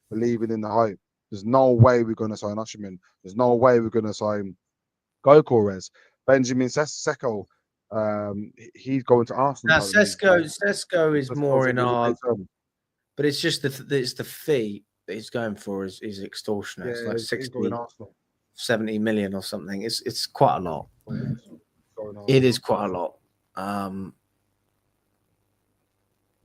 believing in the hype. There's no way we're going to sign Osimhen. There's no way we're going to sign Gyökeres. Benjamin Sesko, he's going to Arsenal. Now, Sesko is more in our, but it's just the fee that he's going for is extortionate. Yeah, it's like 60, Arsenal. 70 million or something. It's quite a lot. It is quite a lot.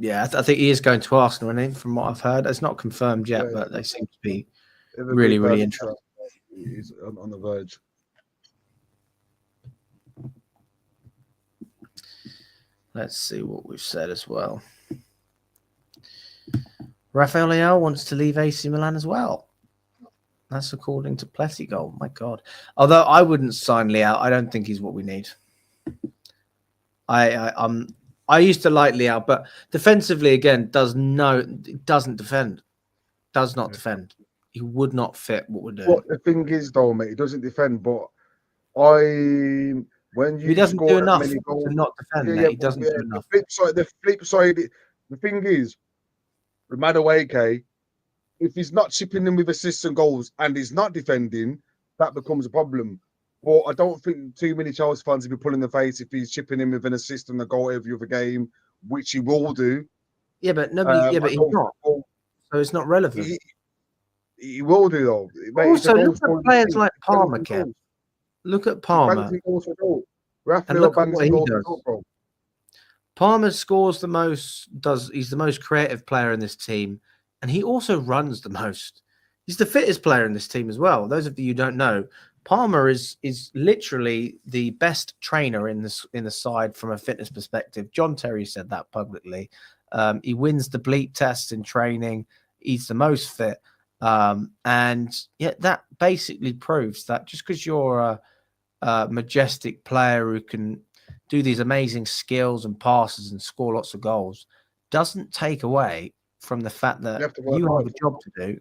Yeah, I think he is going to Arsenal, isn't he? From what I've heard, it's not confirmed yet, but they seem to be really interested. He's on the verge. Let's see what we've said as well. Rafael Leao wants to leave AC Milan as well. That's according to Pletigol. My God. Although I wouldn't sign Leao, I don't think he's what we need. I used to like Leao, but defensively, again, doesn't defend. Does not defend. He would not fit what we're doing. What the thing is, though, mate, he doesn't defend, but when you he doesn't do enough many goals, to not defend. He doesn't do enough. The flip side, the thing is, with Madueke, if he's not chipping in with assists and goals and he's not defending, that becomes a problem. But I don't think too many Chelsea fans will be pulling the face if he's chipping in with an assist and a goal every other game, which he will do. Yeah, but nobody. But he's not. So it's not relevant. He will do though. Mate, also, look at players like Palmer, Kev. Look at Palmer. And look at what he does. Palmer scores the most. He's the most creative player in this team, and he also runs the most. He's the fittest player in this team as well. Those of you who don't know, Palmer is literally the best trainer in the side from a fitness perspective. John Terry said that publicly. He wins the bleep tests in training. He's the most fit. And yeah, that basically proves that just because you're a majestic player who can do these amazing skills and passes and score lots of goals doesn't take away from the fact that you have a job to do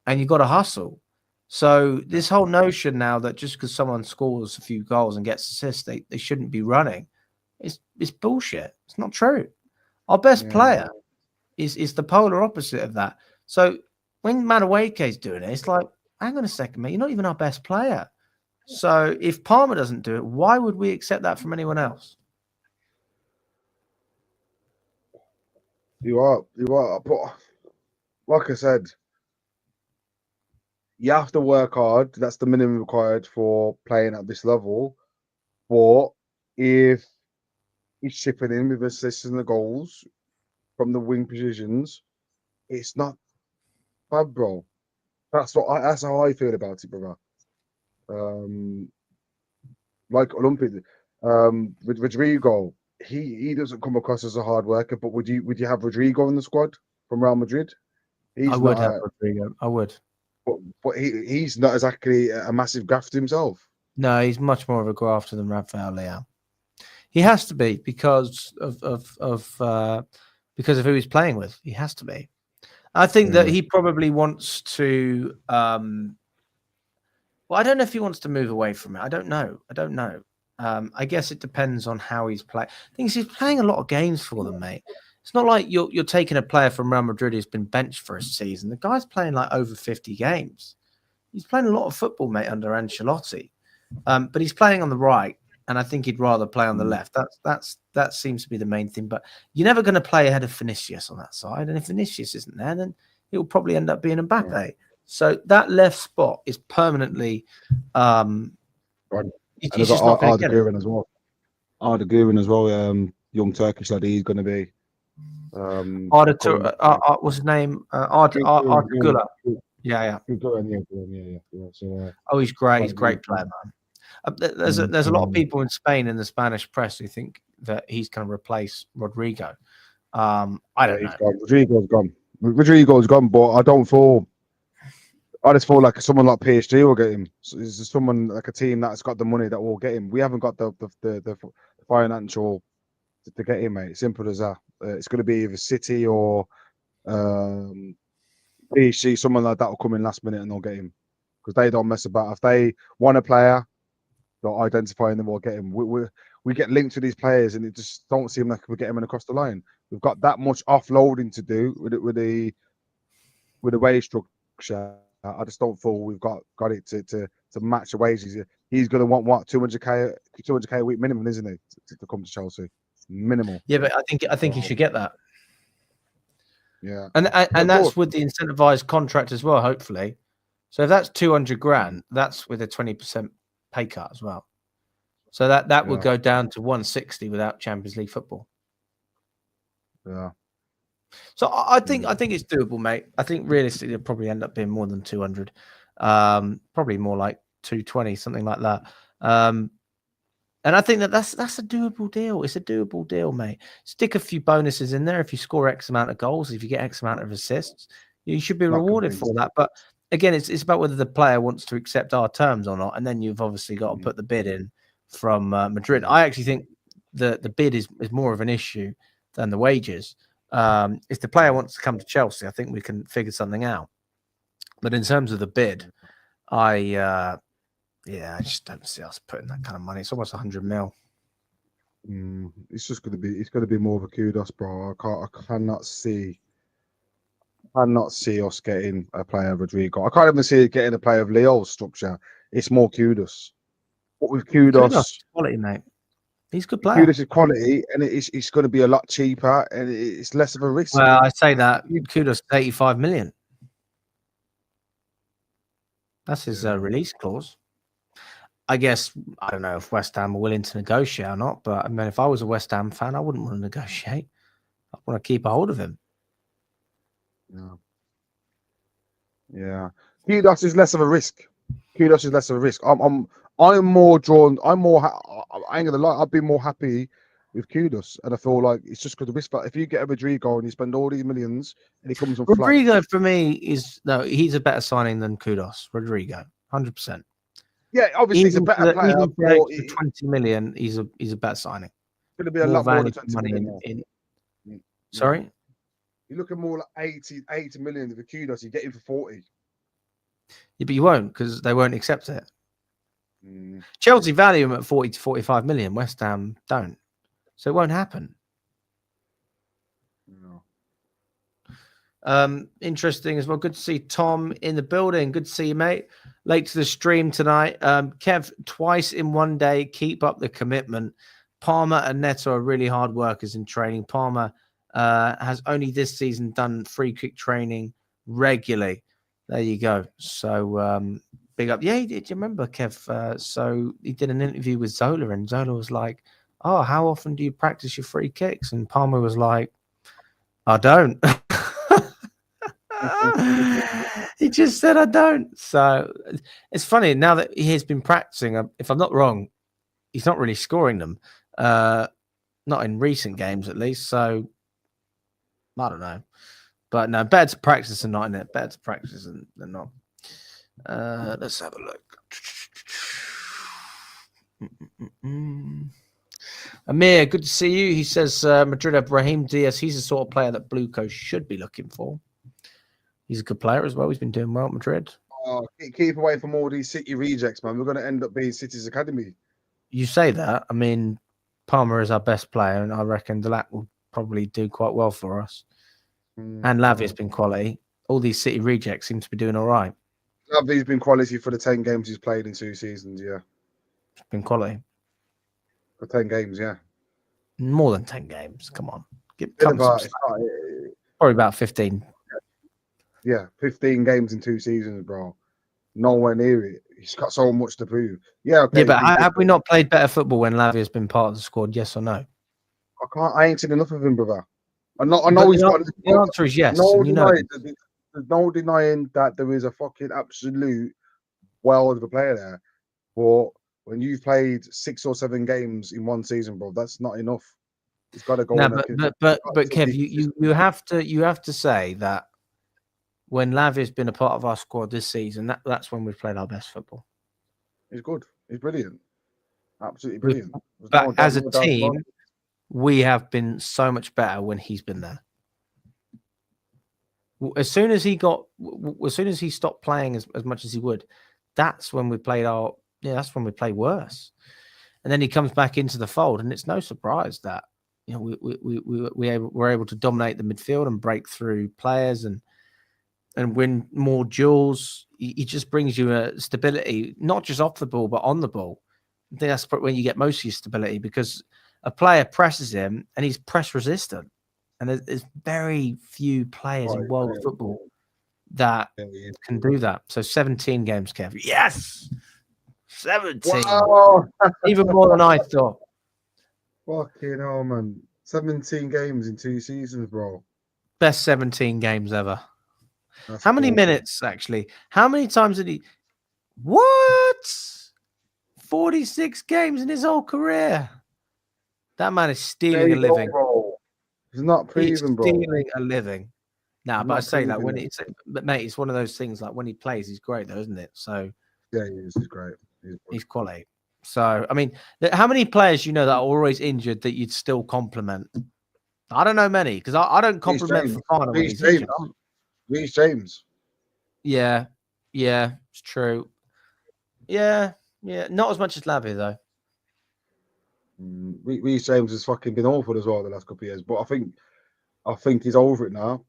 and you've got to hustle. So this whole notion now that just because someone scores a few goals and gets assists, they shouldn't be running, it's bullshit. It's not true. Our best player is the polar opposite of that. So when Madueke is doing it, it's like, hang on a second, mate, you're not even our best player. So if Palmer doesn't do it, why would we accept that from anyone else? You are. But like I said, you have to work hard. That's the minimum required for playing at this level. But if he's chipping in with assists and the goals from the wing positions, it's not bad, bro. That's how I feel about it, brother. Like Olympic, with Rodrigo, he doesn't come across as a hard worker. But would you have Rodrigo in the squad from Real Madrid? I He's would not. have Rodrigo. I would. But he's not exactly a massive grafter himself. No, he's much more of a grafter than Rafael Leao. He has to be because of who he's playing with. He has to be. I think that he probably wants to. Well, I don't know if he wants to move away from it. I don't know. I guess it depends on how he's playing. Things he's playing a lot of games for them, mate. It's not like you're taking a player from Real Madrid who's been benched for a season. The guy's playing like over 50 games. He's playing a lot of football, mate, under Ancelotti. But he's playing on the right, and I think he'd rather play on the left. That seems to be the main thing. But you're never going to play ahead of Vinicius on that side, and if Vinicius isn't there, then it will probably end up being Mbappe. Yeah. So that left spot is permanently. He's just not going to get it. As well. Arda Güven as well. Young Turkish lad. He's going to be. What's his name? Arda Güler. Yeah. So, he's great. He's a great player, man. There's a lot of people in Spain in the Spanish press who think that he's going to replace Rodrigo. I don't know. Rodrigo's gone, but I just feel like someone like PSG will get him. So there's someone like a team that's got the money that will get him. We haven't got the financial to get him, mate. Simple as that. It's going to be either City or PSG. Someone like that will come in last minute and they'll get him because they don't mess about. If they want a player, they'll identify them or get him. We get linked to these players and it just don't seem like we're getting them across the line. We've got that much offloading to do with the wage structure. I just don't feel we've got it to match the wages. He's going to want what 200k a week minimum, isn't he, to come to Chelsea? Minimal. Yeah, but I think he should get that. Yeah, and that's with the incentivized contract as well. Hopefully, so if that's 200 grand, that's with a 20% pay cut as well. So that would go down to 160 without Champions League football. Yeah. So I think it's doable, mate. I think realistically it'll probably end up being more than 200, probably more like 220, something like that. And I think that's a doable deal. It's a doable deal, mate. Stick a few bonuses in there. If you score X amount of goals, if you get X amount of assists, you should be rewarded for that. But again, it's about whether the player wants to accept our terms or not. And then you've obviously got to put the bid in from Madrid. I actually think the bid is more of an issue than the wages. If the player wants to come to Chelsea, I think we can figure something out. But in terms of the bid, I just don't see us putting that kind of money. It's almost 100 mil. It's going to be more of a kudos, bro. I cannot see us getting a player of Rodrigo. I can't even see it getting a player of Leo's structure. It's more kudos. But with kudos quality, mate. He's a good player. Kudos is quality, and it's going to be a lot cheaper, and it's less of a risk. Well, I say that Kudos 85 million. That's his release clause. I guess I don't know if West Ham are willing to negotiate or not, but I mean, if I was a West Ham fan, I wouldn't want to negotiate. I want to keep a hold of him. Yeah. Kudos is less of a risk. I'm more drawn. I ain't gonna lie. I'd be more happy with Kudos, and I feel like it's just because of risk. But if you get a Rodrigo and you spend all these millions and he comes on Rodrigo flat, for me he's a better signing than Kudos. Rodrigo, 100%. Yeah, obviously he's a better player. Even for 20 million, he's a better signing. It's going to be a lot more than 20 money million. Sorry? You're looking more like 80 million for Kudos. You get him for 40. Yeah, but you won't because they won't accept it. Chelsea value him at 40 to 45 million. West Ham don't. So it won't happen. No. Interesting as well. Good to see Tom in the building. Good to see you, mate. Late to the stream tonight. Kev, twice in one day. Keep up the commitment. Palmer and Neto are really hard workers in training. Palmer has only this season done free kick training regularly. There you go. So big up. Yeah, did you remember, Kev? So he did an interview with Zola, and Zola was like, "Oh, how often do you practice your free kicks?" And Palmer was like, "I don't." He just said, "I don't." So it's funny now that he has been practicing. If I'm not wrong, he's not really scoring them, not in recent games at least. So I don't know, but no, better to practice than not in it. Better to practice than not. Let's have a look. Amir, good to see you. He says Madrid have Brahim Diaz. He's the sort of player that Blue Coast should be looking for. He's a good player as well. He's been doing well at Madrid. Oh, keep away from all these City rejects, man. We're going to end up being City's academy. You say that. I mean, Palmer is our best player, and I reckon Delac will probably do quite well for us. And Lavia's been quality. All these City rejects seem to be doing all right. Lavia's been quality for the 10 games he's played in 2 seasons, yeah. It's been quality. For 10 games, yeah. More than 10 games. Come on. Probably about 15. Yeah, 15 games in 2 seasons, bro. Nowhere near it. He's got so much to prove. Yeah, okay. Yeah, but have we not played better football when Lavia's been part of the squad? Yes or no? I ain't seen enough of him, brother. I know he's got. The answer is yes. There's no denying that there is a fucking absolute world of a player there. But when you've played 6 or 7 games in 1 season, bro, that's not enough. It's got to go. No, but Kev, you have to say that when Lavia's been a part of our squad this season, that's when we've played our best football. He's good. He's brilliant. Absolutely brilliant. But as a team, we have been so much better when he's been there. As soon as he stopped playing as much as he would, that's when we played that's when we play worse. And then he comes back into the fold, and it's no surprise that we're able to dominate the midfield and break through players and win more duels. He just brings you a stability, not just off the ball, but on the ball. I think that's when you get most of your stability, because a player presses him and he's press resistant. And there's very few players in world football that can do that. So 17 games, Kev. Yes! 17. Wow. Even more than I thought. Fucking hell, man. 17 games in 2 seasons, bro. Best 17 games ever. How many minutes, actually? How many times did he... What? 46 games in his whole career. That man is stealing a living. He's not proven, bro. Stealing a living. Nah, but I say that when but mate, it's one of those things. Like when he plays, he's great, though, isn't it? So yeah, he is. He's great. He's quality. So I mean, how many players that are always injured that you'd still compliment? I don't know many, because I don't compliment Fofana when he's injured. Reece James. Yeah, it's true. Yeah, not as much as Lavia though. Reece James has fucking been awful as well the last couple of years, but I think he's over it now.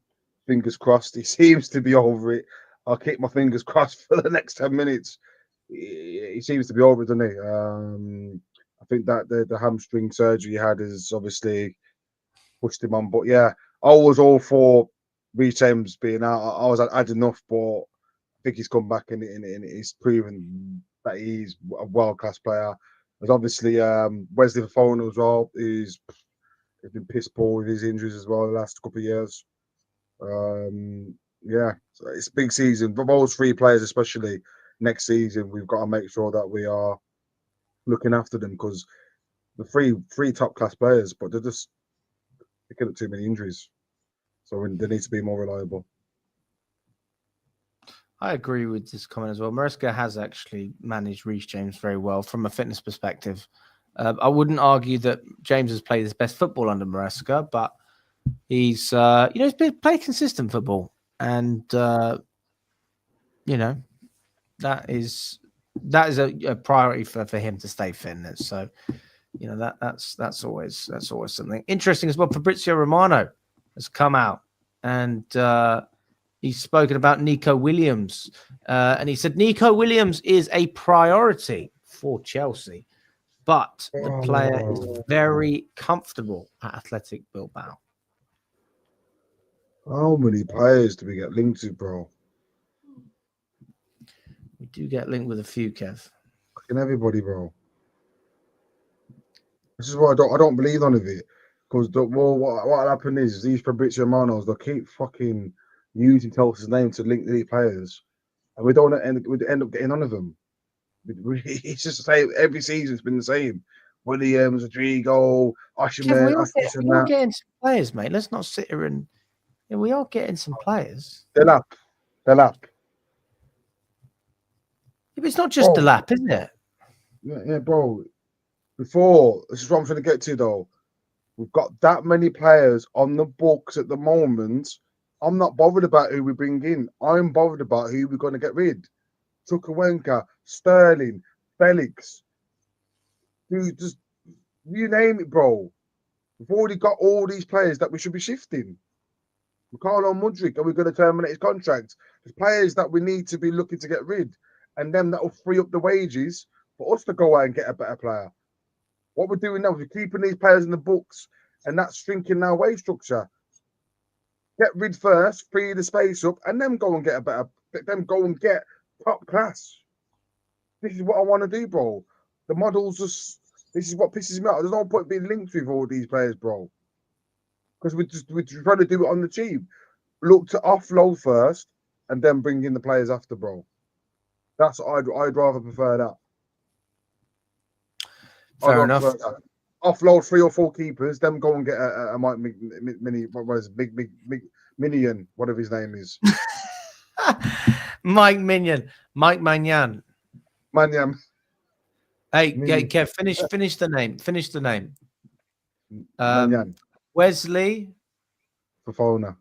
Fingers crossed. He seems to be over it. I'll keep my fingers crossed for the next 10 minutes. He seems to be over it, doesn't he? I think that the hamstring surgery he had has obviously pushed him on. But yeah, I was all for Reece James being out. I was had enough, but I think he's come back and he's proven that he's a world-class player. There's obviously Wesley Fofana as well. He's been piss poor with his injuries as well the last couple of years. Yeah, so it's a big season. But those 3 players, especially next season, we've got to make sure that we are looking after them, because the three top-class players, but they're getting too many injuries. So they need to be more reliable. I agree with this comment as well. Maresca has actually managed Reece James very well from a fitness perspective. I wouldn't argue that James has played his best football under Maresca, but he's he's played consistent football, and that is a priority for him to stay fit. So that's always something interesting as well. Fabrizio Romano has come out and he's spoken about Nico Williams, and he said Nico Williams is a priority for Chelsea, but the player is very comfortable at Athletic Bilbao. How many players do we get linked to, bro? We do get linked with a few, Kev. Fucking everybody, bro. This is why I don't believe none of it. Because what happened is these Fabrizio Manos, they'll keep fucking using Chelsea's name to link these players, and we'd end up getting none of them. It's just the same. Every season it's been the same. Williams, Rodrigo, Osherman, we are getting some players, mate. Let's not sit here and we are getting some players. Delap. Yeah, but it's not just Delap, isn't it? Yeah, bro. Before, this is what I'm trying to get to, though. We've got that many players on the books at the moment. I'm not bothered about who we bring in. I'm bothered about who we're going to get rid. Chukwuemeka, Sterling, Felix. You name it, bro. We've already got all these players that we should be shifting. Ricardo Mudryk, are we going to terminate his contract? There's players that we need to be looking to get rid, and then that will free up the wages for us to go out and get a better player. What we're doing now is we're keeping these players in the books, and that's shrinking our wage structure. Get rid first, free the space up, and then go and get top class. This is what I want to do, bro. The models this is what pisses me out. There's no point being linked with all these players, bro. Because we're trying to do it on the cheap. Look to offload first, and then bring in the players after, bro. That's I'd rather prefer that. Fair enough. Offload 3 or 4 keepers, then go and get a Mike Mini. What is it? Big Minion, whatever his name is. Mike Mannion. Manyam. Hey, Kev, finish the name. Finish the name. Manyan. Wesley Fofana.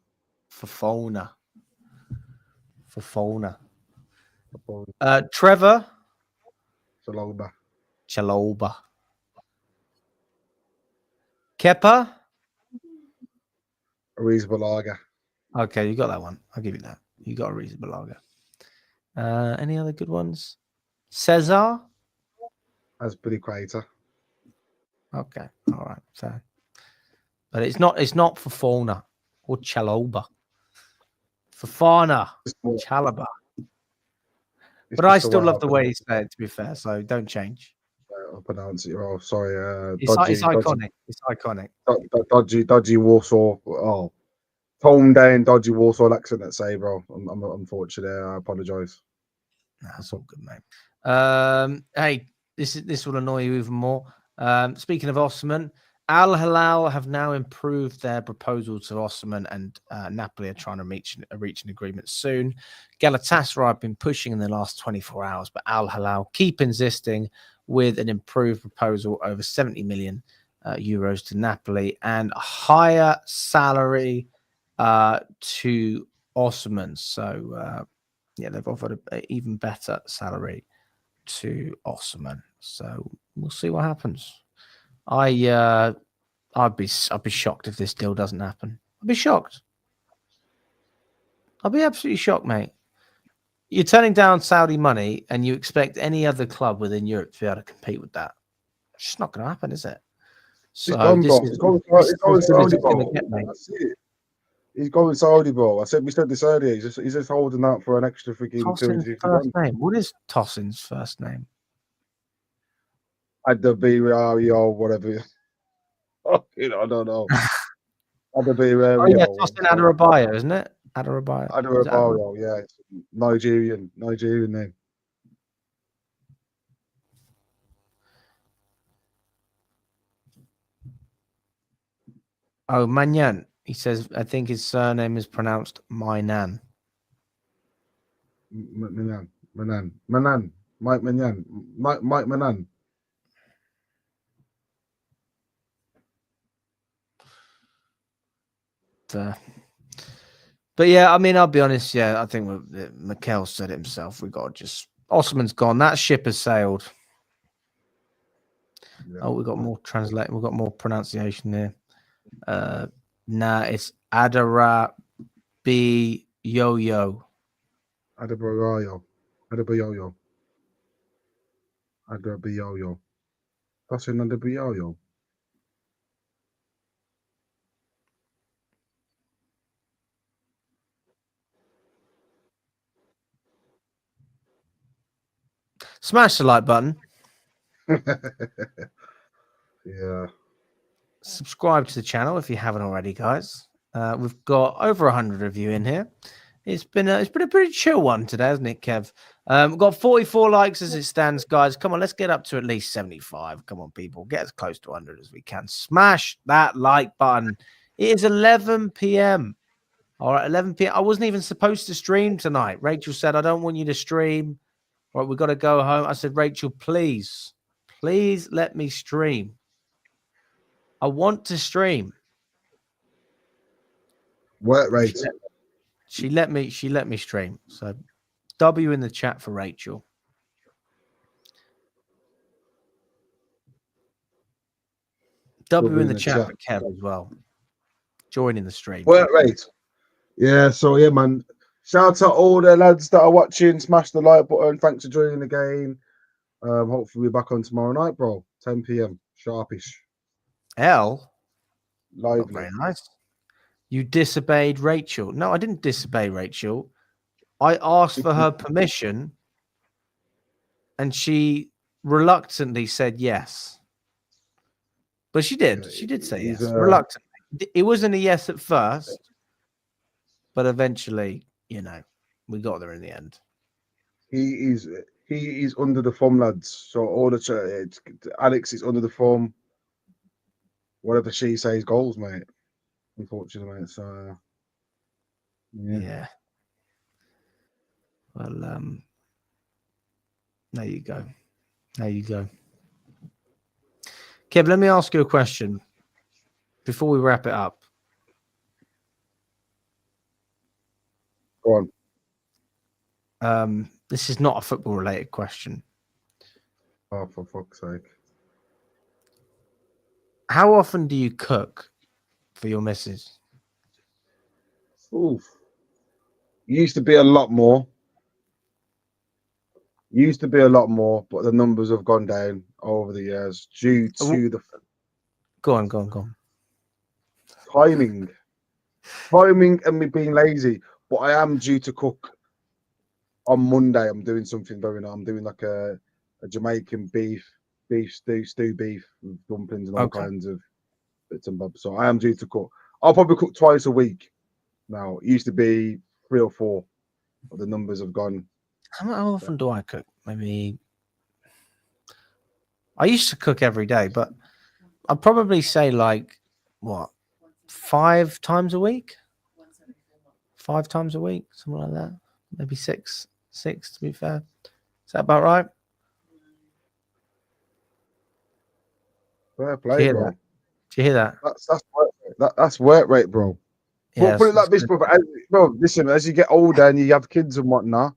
Trevor Chaloba. Kepa Arrizabalaga. Okay, you got that one. I'll give you that. You got Arrizabalaga. Any other good ones? Cesar? As Billy Crater. Okay, all right. So, but it's not Fofana or Chaloba. Fofana, Chalaba. But I still love the way he said it, to be fair, so don't change. I'll pronounce it. Oh, sorry. It's iconic. It's iconic. Dodgy Warsaw. Oh, toned down dodgy Warsaw accent. Let's say, bro. I'm unfortunate. I apologise. That's all good, mate. Hey, this will annoy you even more. Speaking of Osman, Al Hilal have now improved their proposal to Osman, and Napoli are trying to reach an agreement soon. Galatasaray have been pushing in the last 24 hours, but Al Hilal keep insisting with an improved proposal over 70 million euros to Napoli and a higher salary to Osman. So, they've offered an even better salary to Osman. So we'll see what happens. I'd be shocked if this deal doesn't happen. I'd be shocked. I'll be absolutely shocked, mate. You're turning down Saudi money and you expect any other club within Europe to be able to compete with that. It's just not going to happen, is it? So He's going Saudi, bro. He's going Saudi, bro. We said this earlier. He's just holding out for an extra freaking 250 first name. What is Tossin's first name? Adabirario, whatever. I don't know. Adabirario. Oh, yeah, Tossin Adarabioyo, isn't it? Adarabioyo, yeah. It's Nigerian name. Oh, Manyan. He says, I think his surname is pronounced Mainan. Manan. Mike Manyan. Mike Manan. But yeah, I mean, I'll be honest. Yeah, I think Mikel said it himself. We got Osman's gone. That ship has sailed. Yeah. Oh, we got more translate. We've got more pronunciation here. Nah, it's Adara Adebayo. Adebayo. That's in Adebayo. Smash the like button. Yeah. Subscribe to the channel if you haven't already, guys. We've got over 100 of you in here. It's been a pretty chill one today, hasn't it, Kev? We've got 44 likes as it stands, guys. Come on, let's get up to at least 75. Come on, people. Get as close to 100 as we can. Smash that like button. It is 11 p.m. All right, 11 p.m. I wasn't even supposed to stream tonight. Rachel said, I don't want you to stream. All right, we've got to go home. I said, Rachel, please let me stream. I want to stream. Work rate. She let me stream. So W in the chat for Rachel. W in the chat for Kev as well. Joining the stream. Work rate. Yeah, so yeah, man. Shout out all the lads that are watching. Smash the like button. Thanks for joining the game. Hopefully we're back on tomorrow night, bro. 10 p.m. Sharpish. L. Lively. Very nice. You disobeyed Rachel. No, I didn't disobey Rachel. I asked for her permission and she reluctantly said yes. But she did. She did say yes. Reluctantly. It wasn't a yes at first, but eventually, you know, we got there in the end. He is under the thumb, lads. So all the Alex is under the thumb. Whatever she says goals, mate. Unfortunately, mate. So yeah. Well, there you go. There you go. Kev, let me ask you a question before we wrap it up. Go on. This is not a football-related question. Oh, for fuck's sake. How often do you cook for your missus? Oof. Used to be a lot more. But the numbers have gone down over the years due to the... Go on. Timing and me being lazy. But I am due to cook on Monday. I'm doing something very nice. I'm doing like a Jamaican beef stew beef with dumplings and all kinds of bits and bobs. So I am due to cook. I'll probably cook twice a week now. It used to be 3 or 4, but the numbers have gone. How often do I cook? Maybe I used to cook every day, but I'd probably say like 5 times a week. 5 times a week, something like that. Maybe 6 to be fair. Is that about right? Fair play, bro. Do you hear that? That's work rate, bro. Yeah, put it like this, bro. Listen, as you get older and you have kids and whatnot,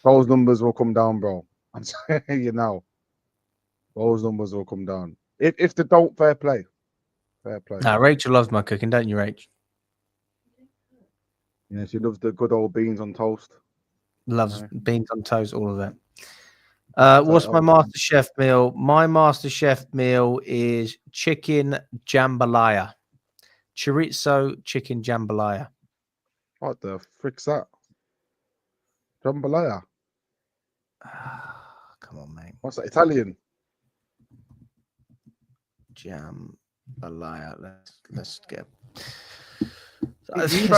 those numbers will come down, bro. I'm saying you now. Those numbers will come down. If they don't, fair play. Nah, Rachel loves my cooking, don't you, Rach? Yeah, she loves the good old beans on toast. Loves beans on toast, all of it. What's my Master Chef meal? My Master Chef meal is chicken jambalaya. Chorizo chicken jambalaya. What the frick's that? Jambalaya. Come on, mate. What's that? Italian? Jambalaya. Let's get. Late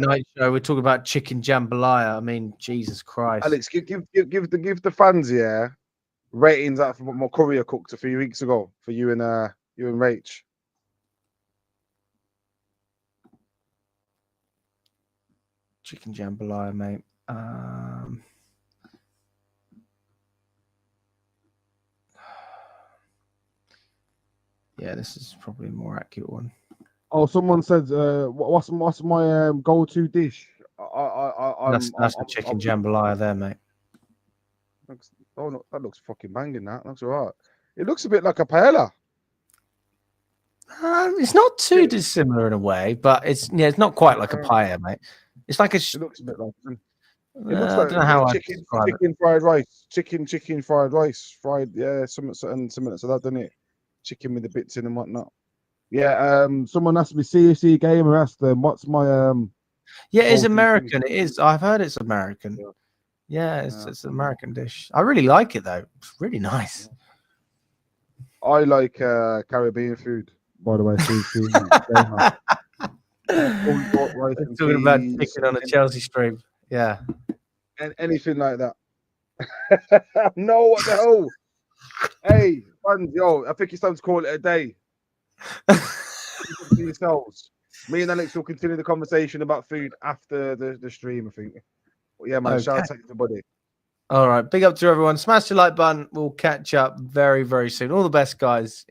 night show. We're talking about chicken jambalaya. I mean, Jesus Christ. Alex, give the fans ratings out for what my courier cooked a few weeks ago for you and Rach. Chicken jambalaya, mate. Yeah, this is probably a more accurate one. Oh, someone said, "What's my go-to dish?" That's a chicken jambalaya there, mate. That looks fucking banging. That looks alright. It looks a bit like a paella. It's not too Yeah. dissimilar in a way, but it's not quite like a paella, mate. It's like a. It looks a bit like. It looks I like don't know how I chicken, describe it. chicken fried rice, chicken fried rice, fried. Yeah, something similar to that, doesn't it? Chicken with the bits in and whatnot. Yeah. Someone asked me, CFC gamer asked them, what's my Yeah, it's go-to American. food? It is. I've heard it's American. Yeah. Yeah, it's an American dish. I really like it though. It's really nice. I like Caribbean food, by the way. CFC gamer. Rice We're and talking about peas, chicken on a Chelsea stream. Yeah. and anything like that. No, what the hell? Hey, fans, yo, I think it's time to call it a day. Yourselves. Me and Alex will continue the conversation about food after the stream, I think. But yeah, man, shout out to everybody. All right. Big up to everyone. Smash the like button. We'll catch up very, very soon. All the best, guys.